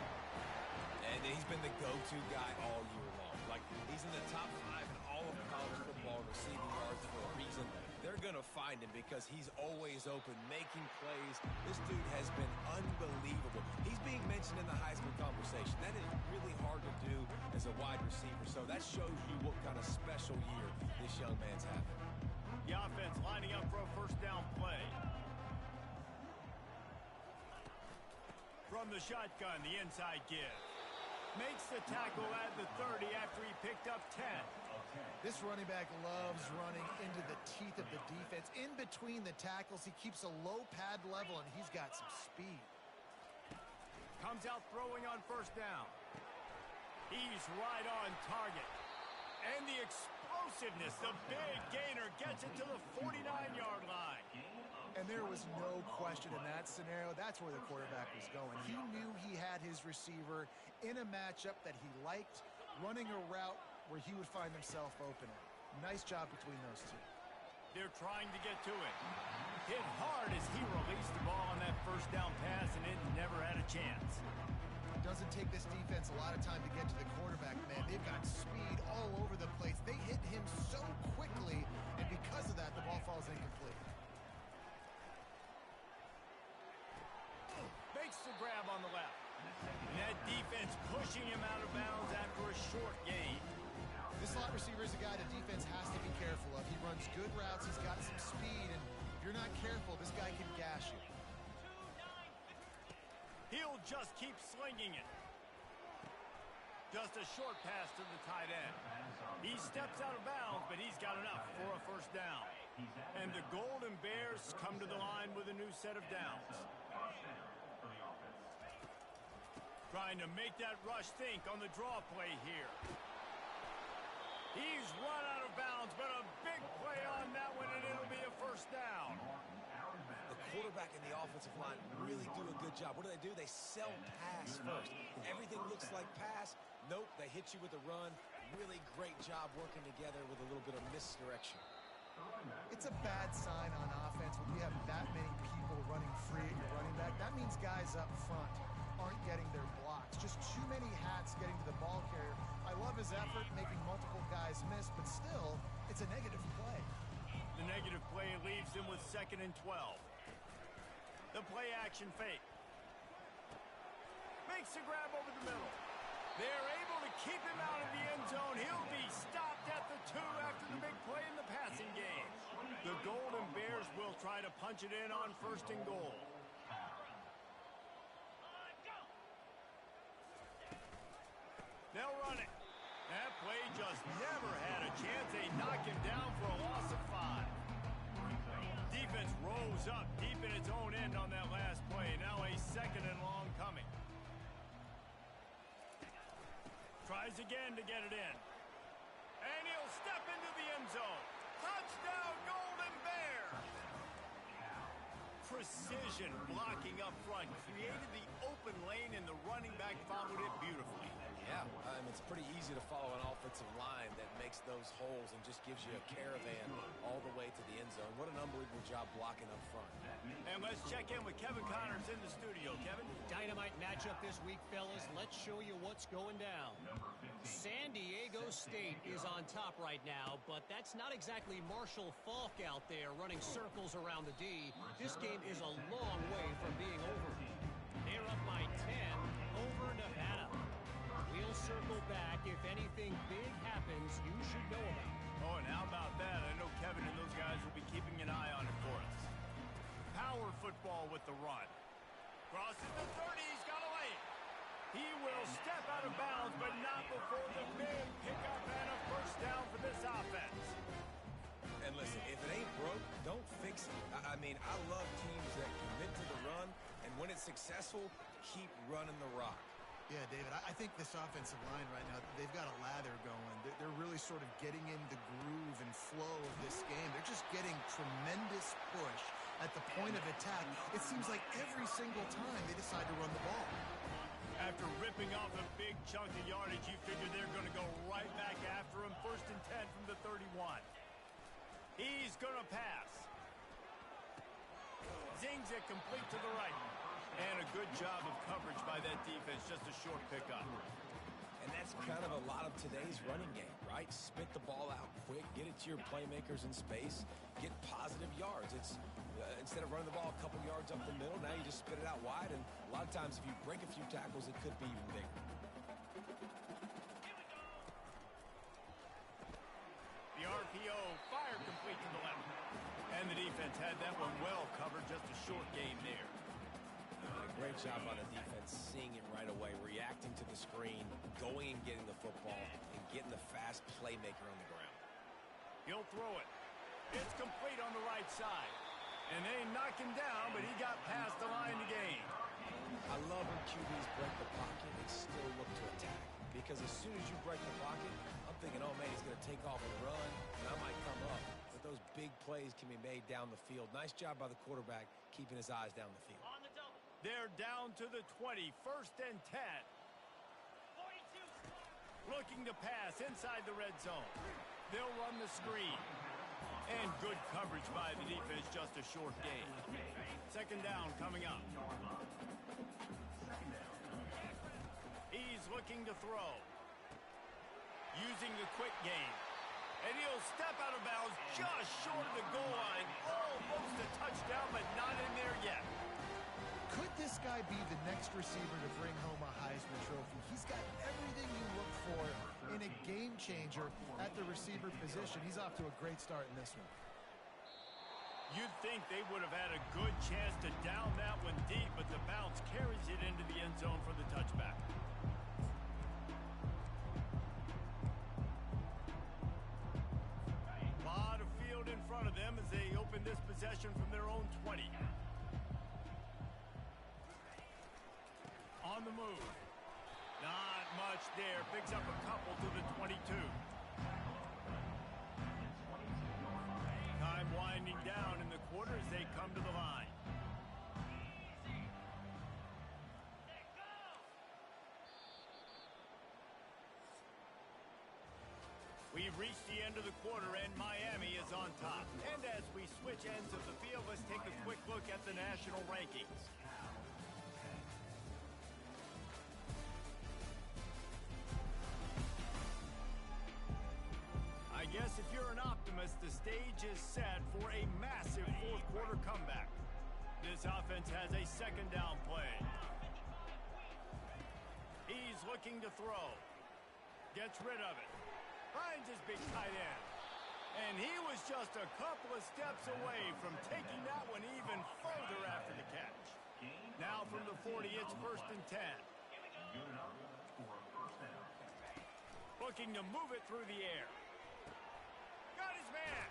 And he's been the go-to guy all year long. Like, he's in the top 5 in all of college football receiving yards for a reason. They're going to find him because he's always open, making plays. This dude has been unbelievable. He's being mentioned in the Heisman conversation. That is really hard to do as a wide receiver. So that shows you what kind of special year this young man's having. The offense lining up for a first down play. From the shotgun, the inside give. Makes the tackle at the 30 after he picked up 10. This running back loves running into the teeth of the defense. In between the tackles, he keeps a low pad level, and he's got some speed. Comes out throwing on first down. He's right on target. And the explosiveness, the big gainer, gets it to the 49-yard line. And there was no question in that scenario. That's where the quarterback was going. He knew he had his receiver in a matchup that he liked, running a route where he would find himself open. Nice job between those two. They're trying to get to it. Hit hard as he released the ball on that first down pass, and it never had a chance. Doesn't take this defense a lot of time to get to the quarterback, man. They've got speed all over the place. They hit him so quick receiver is a guy the defense has to be careful of. He runs good routes. He's got some speed, and if you're not careful, this guy can gash you. He'll just keep slinging it. Just a short pass to the tight end. He steps out of bounds, but he's got enough for a first down. And the Golden Bears come to the line with a new set of downs. Trying to make that rush think on the draw play here. He's run out of bounds, but a big play on that one, and it'll be a first down. The quarterback and the offensive line really do a good job. What do? They sell pass first. Everything looks like pass. Nope, they hit you with a run. Really great job working together with a little bit of misdirection. It's a bad sign on offense when you have that many people running free at your running back. That means guys up front aren't getting their blocks. Just too many hats getting to the ball carrier. I love his effort, making multiple guys miss, but still, it's a negative play. The negative play leaves him with 2nd and 12. The play action fake. Makes the grab over the middle. They're able to keep him out of the end zone. He'll be stopped at the 2 after the big play in the passing game. The Golden Bears will try to punch it in on 1st and goal. They'll run it. That play just never had a chance. They knock him down for a loss of 5. Defense rose up deep in its own end on that last play. Now a 2nd and long coming. Tries again to get it in. And he'll step into the end zone. Touchdown, Golden Bears! Precision blocking up front created the open lane, and the running back followed it beautifully. Yeah, it's pretty easy to follow an offensive line that makes those holes and just gives you a caravan all the way to the end zone. What an unbelievable job blocking up front. And let's check in with Kevin Connors in the studio. Kevin? Dynamite matchup this week, fellas. Let's show you what's going down. San Diego State is on top right now, but that's not exactly Marshall Faulk out there running circles around the D. This game is a long way from being over. They're up by 10 over Nevada. We'll circle back. If anything big happens, you should know about it. Oh, and how about that? I know Kevin and those guys will be keeping an eye on it for us. Power football with the run. Crosses the 30. He's got to lay it. He will step out of bounds, but not before the big pickup and a first down for this offense. And listen, if it ain't broke, don't fix it. I mean, I love teams that commit to the run, and when it's successful, keep running the rock. Yeah, David, I think this offensive line right now, they've got a lather going. They're really sort of getting in the groove and flow of this game. They're just getting tremendous push at the point of attack. It seems like every single time they decide to run the ball. After ripping off a big chunk of yardage, you figure they're going to go right back after him. 1st and 10 from the 31. He's going to pass. Zings it complete to the right. And a good job of coverage by that defense. Just a short pickup. And that's kind of a lot of today's running game, right? Spit the ball out quick, get it to your playmakers in space, get positive yards. It's instead of running the ball a couple yards up the middle, now you just spit it out wide. And a lot of times if you break a few tackles, it could be even bigger. The RPO fire complete to the left. And the defense had that one well covered. Just a short game there. Great job on the defense, seeing it right away, reacting to the screen, going and getting the football, and getting the fast playmaker on the ground. He'll throw it. It's complete on the right side. And they knock him down, but he got past the line to gain. I love when QBs break the pocket and still look to attack. Because as soon as you break the pocket, I'm thinking, oh, man, he's going to take off and run, and I might come up. But those big plays can be made down the field. Nice job by the quarterback keeping his eyes down the field. They're down to the 20, 1st and 10. Looking to pass inside the red zone. They'll run the screen. And good coverage by the defense, just a short gain. 2nd down coming up. He's looking to throw. Using the quick game. And he'll step out of bounds just short of the goal line. Almost a touchdown, but not in there yet. Could this guy be the next receiver to bring home a Heisman Trophy? He's got everything you look for in a game changer at the receiver position. He's off to a great start in this one. You'd think they would have had a good chance to down that one deep, but the bounce carries it into the end zone for the touchback. A lot of field in front of them as they open this possession from their own 20. On the move. Not much there. Picks up a couple to the 22. Time winding down in the quarter as they come to the line. We've reached the end of the quarter and Miami is on top. And as we switch ends of the field, let's take a quick look at the national rankings. I guess if you're an optimist, the stage is set for a massive fourth quarter comeback. This offense has a second down play. He's looking to throw. Gets rid of it. Finds his big tight end. And he was just a couple of steps away from taking that one even further after the catch. Now from the 40, it's 1st and 10. Looking to move it through the air. Got his man.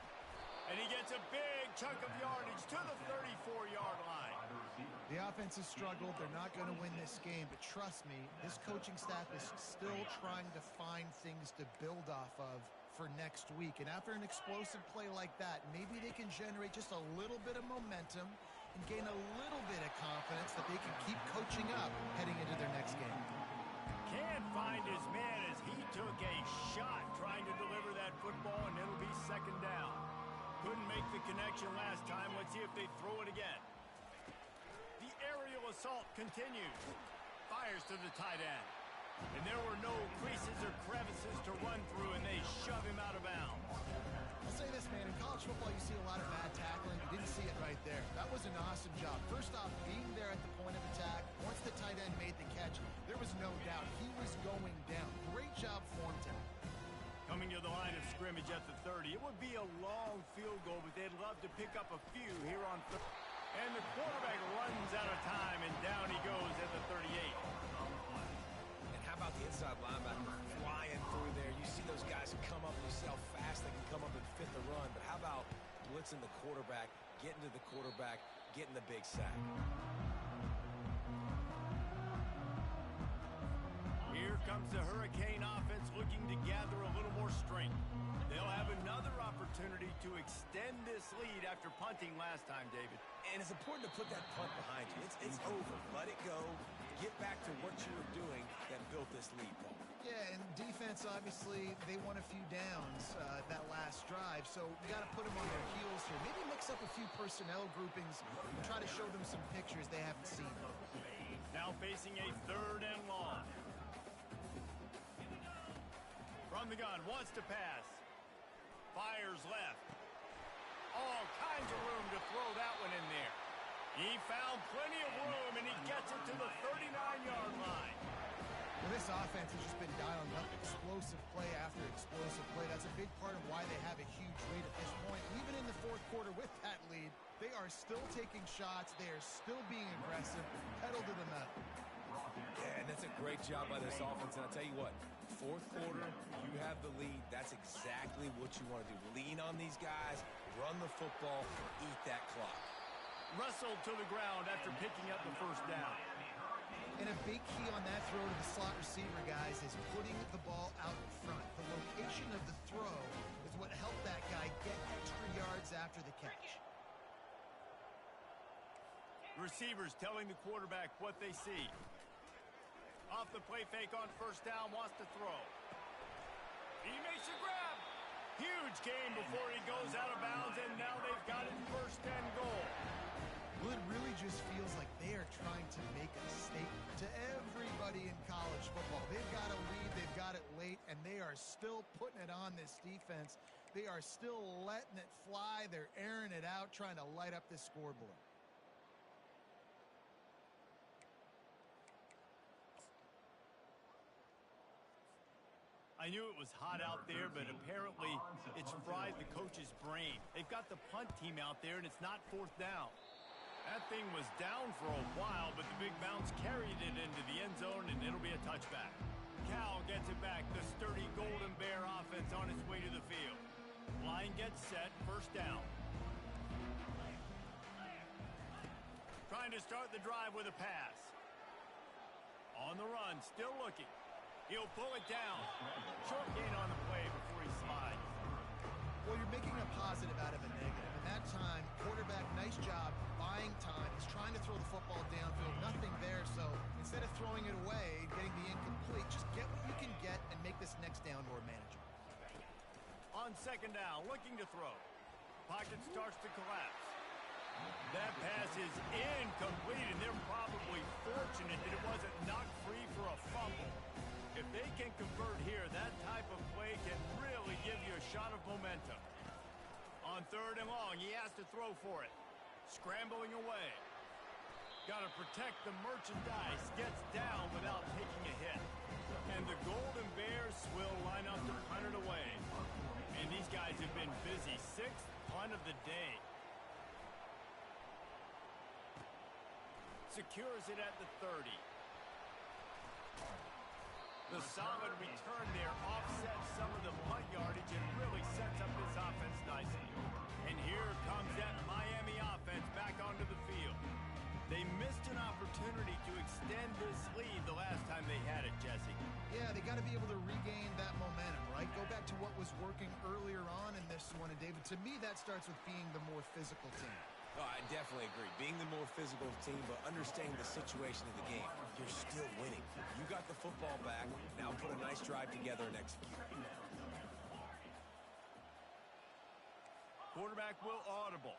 And he gets a big chunk of yardage to the 34-yard line. The offense has struggled. They're not going to win this game, but trust me, this coaching staff is still trying to find things to build off of for next week. And after an explosive play like that, maybe they can generate just a little bit of momentum and gain a little bit of confidence that they can keep coaching up heading into their next game. Can't find his man as he took a shot trying to deliver that football, and it'll be second down. Couldn't make the connection last time. Let's see if they throw it again. The aerial assault continues. Fires to the tight end. And there were no creases or crevices to run through, and they shove him out of bounds. I'll say this, man. In college football, you see a lot of bad tackling. You didn't see it right there. That was an awesome job. First off, being there at the point of attack. Once the tight end made the catch, there was no doubt he was going down. Great job form tackle. Coming to the line of scrimmage at the 30. It would be a long field goal, but they'd love to pick up a few here on third. And the quarterback runs out of time, and down he goes at the 38. And how about the inside linebacker flying through there? You see those guys come up, you see how fast they can come up and fit the run. But how about blitzing the quarterback, getting to the quarterback, getting the big sack? Here comes the Hurricane offense looking to gather a little more strength. They'll have another opportunity to extend this lead after punting last time, David. And it's important to put that punt behind you. It's over. Let it go. Get back to what you were doing that built this lead, Paul. Yeah, and defense, obviously, they won a few downs that last drive, so you got to put them on their heels here. Maybe mix up a few personnel groupings and try to show them some pictures they haven't seen. Now facing a 3rd and long. From the gun, wants to pass. Fires left. All kinds of room to throw that one in there. He found plenty of room, and he gets it to the 39-yard line. Well, this offense has just been dialing up explosive play after explosive play. That's a big part of why they have a huge lead at this point. Even in the fourth quarter with that lead, they are still taking shots. They are still being aggressive, pedal to the metal. Yeah, and that's a great job by this offense. And I'll tell you what, fourth quarter, you have the lead. That's exactly what you want to do. Lean on these guys, run the football, eat that clock. Wrestled to the ground after picking up the first down. And a big key on that throw to the slot receiver, guys, is putting the ball out in front. The location of the throw is what helped that guy get extra yards after the catch. Receivers telling the quarterback what they see. Off the play fake on first down, wants to throw. He makes a grab. Huge gain before he goes out of bounds, and now they've got it 1st and goal. Well, it really just feels like they are trying to make a statement to everybody in college football. They've got a lead, they've got it late, and they are still putting it on this defense. They are still letting it fly. They're airing it out, trying to light up this scoreboard. I knew it was hot out there, but apparently it's fried the coach's brain. They've got the punt team out there, and it's not fourth down. That thing was down for a while, but the big bounce carried it into the end zone, and it'll be a touchback. Cal gets it back. The sturdy Golden Bear offense on its way to the field. Line gets set. First down. Trying to start the drive with a pass. On the run, still looking. He'll pull it down. Short gain on the play before he slides. Well, you're making a positive out of a negative. And that time, quarterback, nice job, buying time. He's trying to throw the football downfield. Nothing there, so instead of throwing it away, getting the incomplete, just get what you can get and make this next down more manageable. On second down, looking to throw. Pocket starts to collapse. That pass is incomplete, and they're probably fortunate that it wasn't knocked free for a fumble. If they can convert here, that type of play can really give you a shot of momentum. On third and long, he has to throw for it. Scrambling away. Got to protect the merchandise. Gets down without taking a hit. And the Golden Bears will line up to punt it away. And these guys have been busy. Sixth punt of the day. Secures it at the 30. The solid return there offsets some of the punt yardage and really sets up this offense nicely. And here comes that Miami offense back onto the field. They missed an opportunity to extend this lead the last time they had it, Jesse. Yeah, they got to be able to regain that momentum, right? Go back to what was working earlier on in this one. And, David, to me, that starts with being the more physical team. Oh, I definitely agree. Being the more physical team, but understanding the situation of the game. You're still winning. You got the football back. Now put a nice drive together and execute. Quarterback will audible.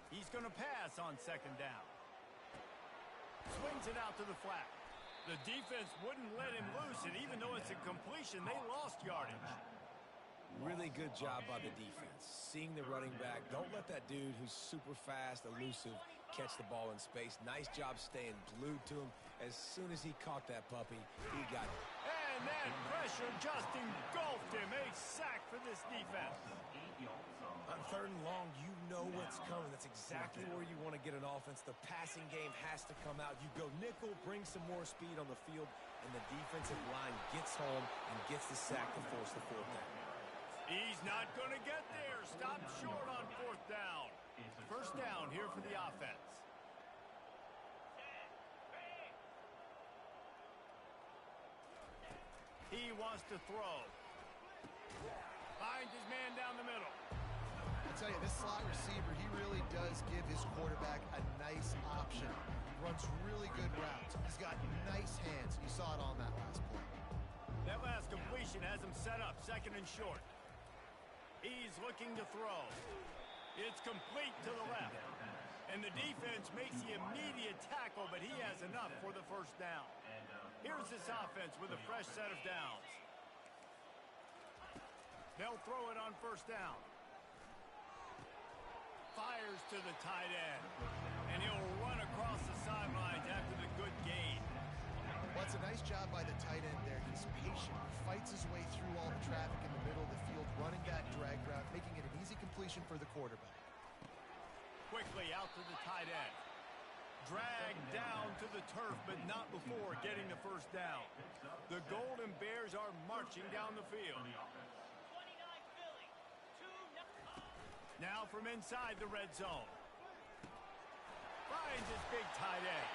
He's going to pass on second down. Swings it out to the flat. The defense wouldn't let him loose, and even though it's a completion, they lost yardage. Really good job by the defense. Seeing the running back. Don't let that dude who's super fast, elusive, catch the ball in space. Nice job staying glued to him. As soon as he caught that puppy, he got it. And that pressure just engulfed him. A sack for this defense. On third and long, you know what's coming. That's exactly where you want to get an offense. The passing game has to come out. You go nickel, bring some more speed on the field, and the defensive line gets home and gets the sack to force the fourth down. He's not going to get there. Stop short on fourth down. First down here for the offense. He wants to throw. Finds his man down the middle. I tell you, this slot receiver, he really does give his quarterback a nice option. Runs really good routes. He's got nice hands. You saw it on that last play. That last completion has him set up second and short. He's looking to throw. It's complete to the left. And the defense makes the immediate tackle, but he has enough for the first down. Here's this offense with a fresh set of downs. They'll throw it on first down. Fires to the tight end. And he'll run across the sidelines after the good gain. Well, it's a nice job by the tight end there. He's patient. He fights his way through all the traffic in the middle of the field, running that drag route, making it an easy completion for the quarterback. Quickly out to the tight end. Dragged down to the turf, but not before getting the first down. The Golden Bears are marching down the field. Now from inside the red zone. Finds his big tight end.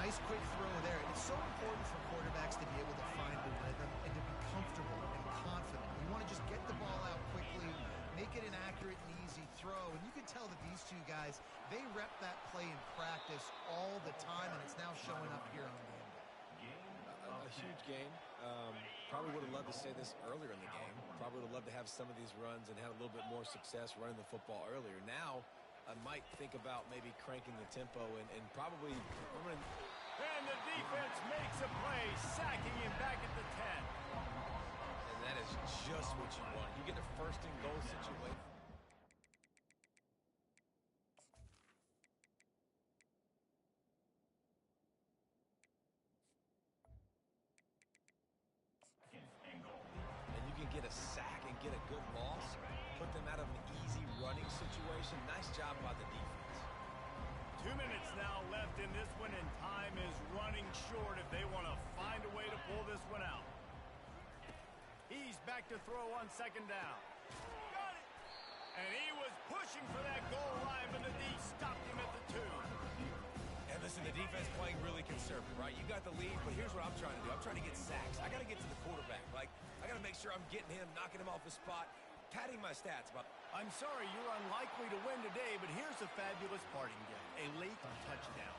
Nice quick throw there. And it's so important for quarterbacks to be able to find the rhythm and to be comfortable and confident. You want to just get the ball out quickly, make it an accurate and easy throw. And you can tell that these two guys, they rep that play in practice all the time, and it's now showing up here on game day. A huge game. Probably would have loved to say this earlier in the game. Probably would have loved to have some of these runs and have a little bit more success running the football earlier. Now, I might think about maybe cranking the tempo and probably... And the defense makes a play, sacking him back at the 10. And that is just what you want. You get a first and goal situation. winning situation. Nice job by the defense. 2 minutes now left in this one, and time is running short if they want to find a way to pull this one out. He's back to throw on second down. Got it! And he was pushing for that goal line, but the D stopped him at the 2. And listen, the defense playing really conservative, right? You got the lead, but here's what I'm trying to do. I'm trying to get sacks. I got to get to the quarterback. Like, I got to make sure I'm getting him, knocking him off his spot, padding my stats. But I'm sorry you're unlikely to win today, but here's a fabulous parting gift. A late touchdown.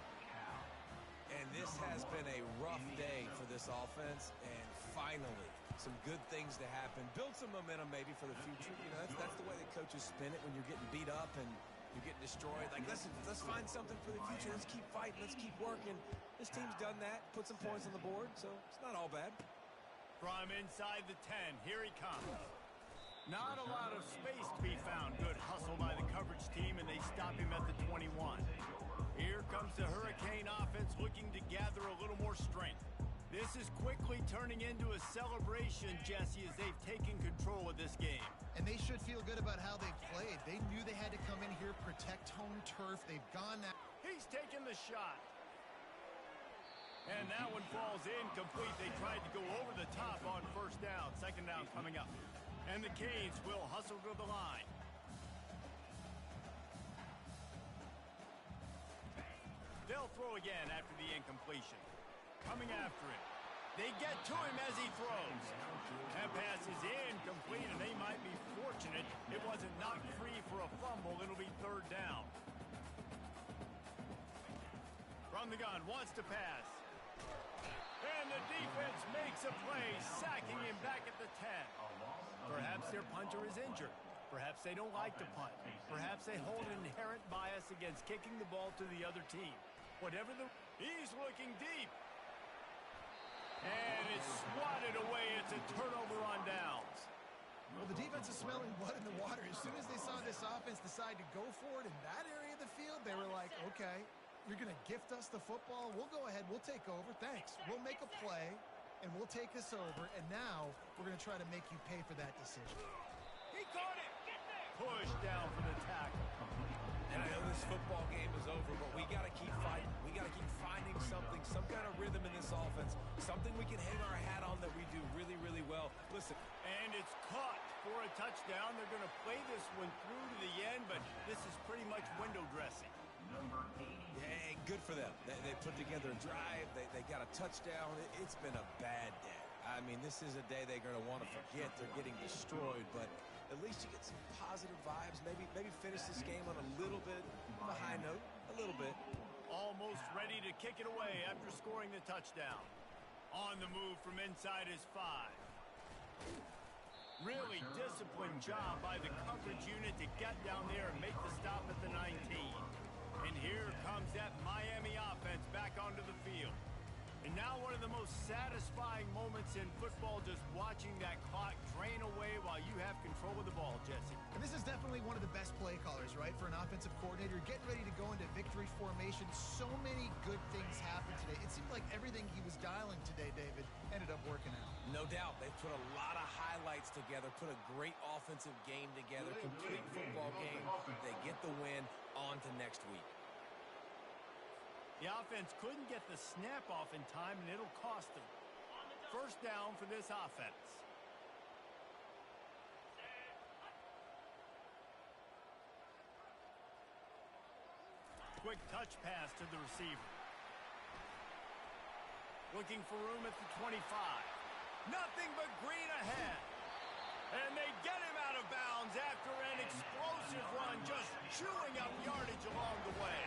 And this has been a rough day for this offense, and finally, some good things to happen. Build some momentum maybe for the future. You know, that's the way the coaches spin it when you're getting beat up and you're getting destroyed. Like, let's find something for the future. Let's keep fighting. Let's keep working. This team's done that. Put some points on the board, so it's not all bad. From inside the 10, here he comes. Not a lot of space to be found. Good hustle by the coverage team, and they stop him at the 21. Here comes the Hurricane offense looking to gather a little more strength. This is quickly turning into a celebration, Jesse, as they've taken control of this game. And they should feel good about how they've played. They knew they had to come in here, protect home turf. They've gone now. He's taken the shot. And that one falls incomplete. They tried to go over the top on first down. Second down coming up. And the Canes will hustle to the line. They'll throw again after the incompletion. Coming after him. They get to him as he throws. That pass is incomplete, and they might be fortunate it wasn't knocked free for a fumble. It'll be third down. From the gun, wants to pass. And the defense makes a play, sacking him back at the 10. Perhaps their punter is injured. Perhaps they don't like to punt. Perhaps they hold an inherent bias against kicking the ball to the other team. Whatever the... He's looking deep. And it's swatted away. It's a turnover on downs. Well, the defense is smelling blood in the water. As soon as they saw this offense decide to go for it in that area of the field, they were like, okay, you're going to gift us the football. We'll go ahead. We'll take over. Thanks. We'll make a play, and we'll take this over. And now we're going to try to make you pay for that decision. He caught it. Push down for the tackle. And I know this football game is over, but we got to keep fighting. We got to keep finding something, some kind of rhythm in this offense, something we can hang our hat on that we do really, really well. Listen. And it's caught for a touchdown. They're going to play this one through to the end, but this is pretty much window dressing. Yeah, good for them. They put together a drive. They got a touchdown. It's been a bad day. I mean, this is a day they're going to want to forget. They're getting destroyed, but at least you get some positive vibes. Maybe finish this game on a little bit of a high note. A little bit. Almost ready to kick it away after scoring the touchdown. On the move from inside his 5. Really disciplined job by the coverage unit to get down there and make the stop at the 19. And here comes that Miami offense back onto the field. And now one of the most satisfying moments in football, just watching that clock drain away while you have control of the ball, Jesse. And this is definitely one of the best play callers, right, for an offensive coordinator. Getting ready to go into victory formation. So many good things happened today. It seemed like everything he was dialing today, David, ended up working out. No doubt. They put a lot of highlights together, put a great offensive game together, complete football game. They get the win. On to next week. The offense couldn't get the snap off in time, and it'll cost them. First down for this offense. Quick touch pass to the receiver. Looking for room at the 25. Nothing but green ahead. And they get him out of bounds after an explosive run, just chewing up yardage along the way.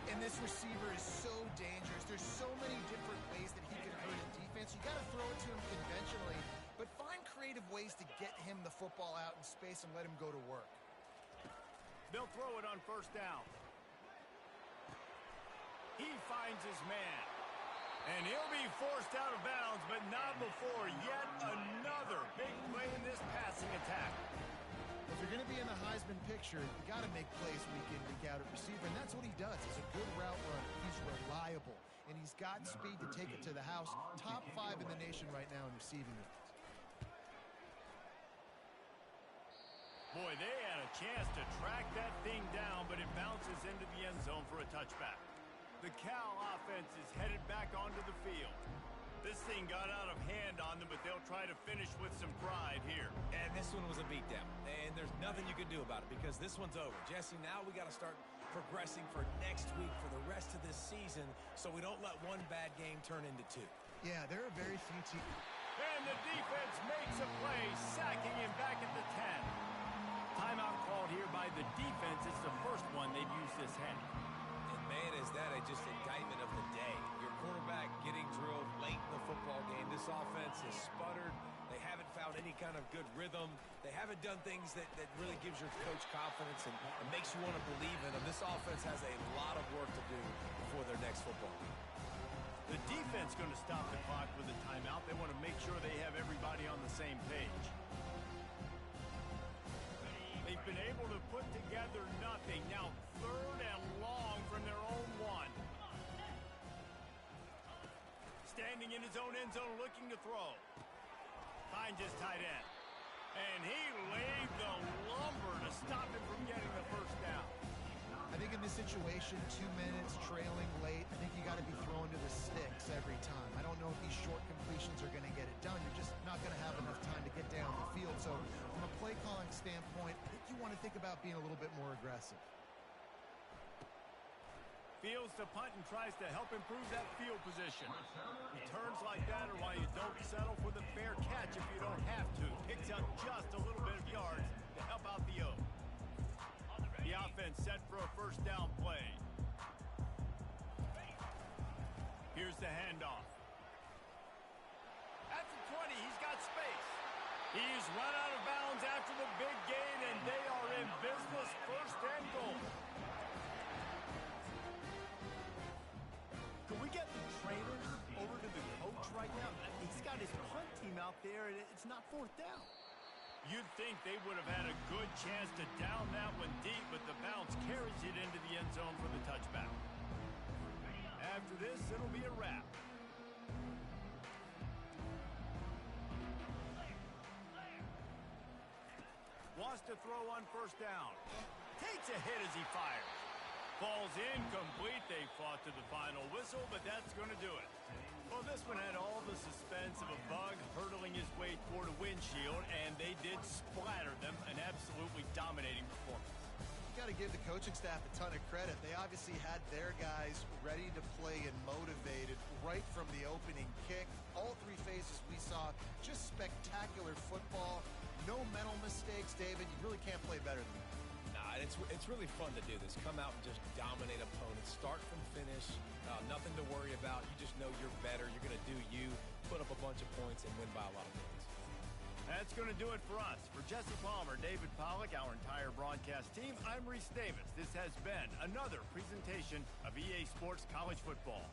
And this receiver is so dangerous. There's so many different ways that he can hurt a defense. You got to throw it to him conventionally, but find creative ways to get him the football out in space and let him go to work. They'll throw it on first down. He finds his man. And he'll be forced out of bounds, but not before yet another big play in this passing attack. If you're going to be in the Heisman picture, you got to make plays week in, week out at receiver, and that's what he does. He's a good route runner. He's reliable, and he's got speed to take it to the house. Top 5 in the nation right now in receiving it. Boy, they had a A chance to track that thing down, but it bounces into the end zone for a touchback. The Cal offense is headed back onto the field. This thing got out of hand on them, but they'll try to finish with some pride here. And this one was a beatdown. And there's nothing you can do about it because this one's over. Jesse, now we got to start progressing for next week for the rest of this season so we don't let one bad game turn into two. Yeah, there are very few teams. And the defense makes a play, sacking him back at the 10. Timeout called here by the defense. It's the first one they've used this half. And man, is that just indictment of the day. Your quarterback getting drilled late in the football game. This offense has sputtered. They haven't found any kind of good rhythm. They haven't done things that really gives your coach confidence and makes you want to believe in them. This offense has a lot of work to do before their next football game. The defense going to stop the clock with a timeout. They want to make sure they have everybody on the same page. They've been able to put together nothing. Now 3rd and long from their own 1. Standing in his own end zone looking to throw. Finds his tight end. And he laid the lumber to stop him from getting the first down. I think in this situation, 2 minutes, trailing late, I think you got to be throwing to the sticks every time. I don't know if these short completions are going to get it done. You're just not going to have enough time to get down the field. So from a play calling standpoint, I think you want to think about being a little bit more aggressive. Fields to punt and tries to help improve that field position. Returns like that are why you don't settle for the fair catch if you don't have to. Picks up just a little bit of yards to help out the O. The offense set for a first down play. Here's the handoff. At the 20, he's got space. He's run out of bounds after the big gain, and they are in business, 1st and goal. Can we get the trainers over to the coach right now? He's got his punt team out there, and it's not 4th down. You'd think they would have had a good chance to down that one deep, but the bounce carries it into the end zone for the touchback. After this, it'll be a wrap. Wants to throw on 1st down. Takes a hit as he fires. Falls incomplete. They fought to the final whistle, but that's going to do it. Well, this one had all the suspense of a bug hurtling his way toward a windshield, and they did splatter them. An absolutely dominating performance. You got to give the coaching staff a ton of credit. They obviously had their guys ready to play and motivated right from the opening kick. All 3 phases we saw, just spectacular football. No mental mistakes, David. You really can't play better than that. It's really fun to do this. Come out and just dominate opponents. Start from finish. Nothing to worry about. You just know you're better. You're going to do you. Put up a bunch of points and win by a lot of points. That's going to do it for us. For Jesse Palmer, David Pollack, our entire broadcast team, I'm Reese Davis. This has been another presentation of EA Sports College Football.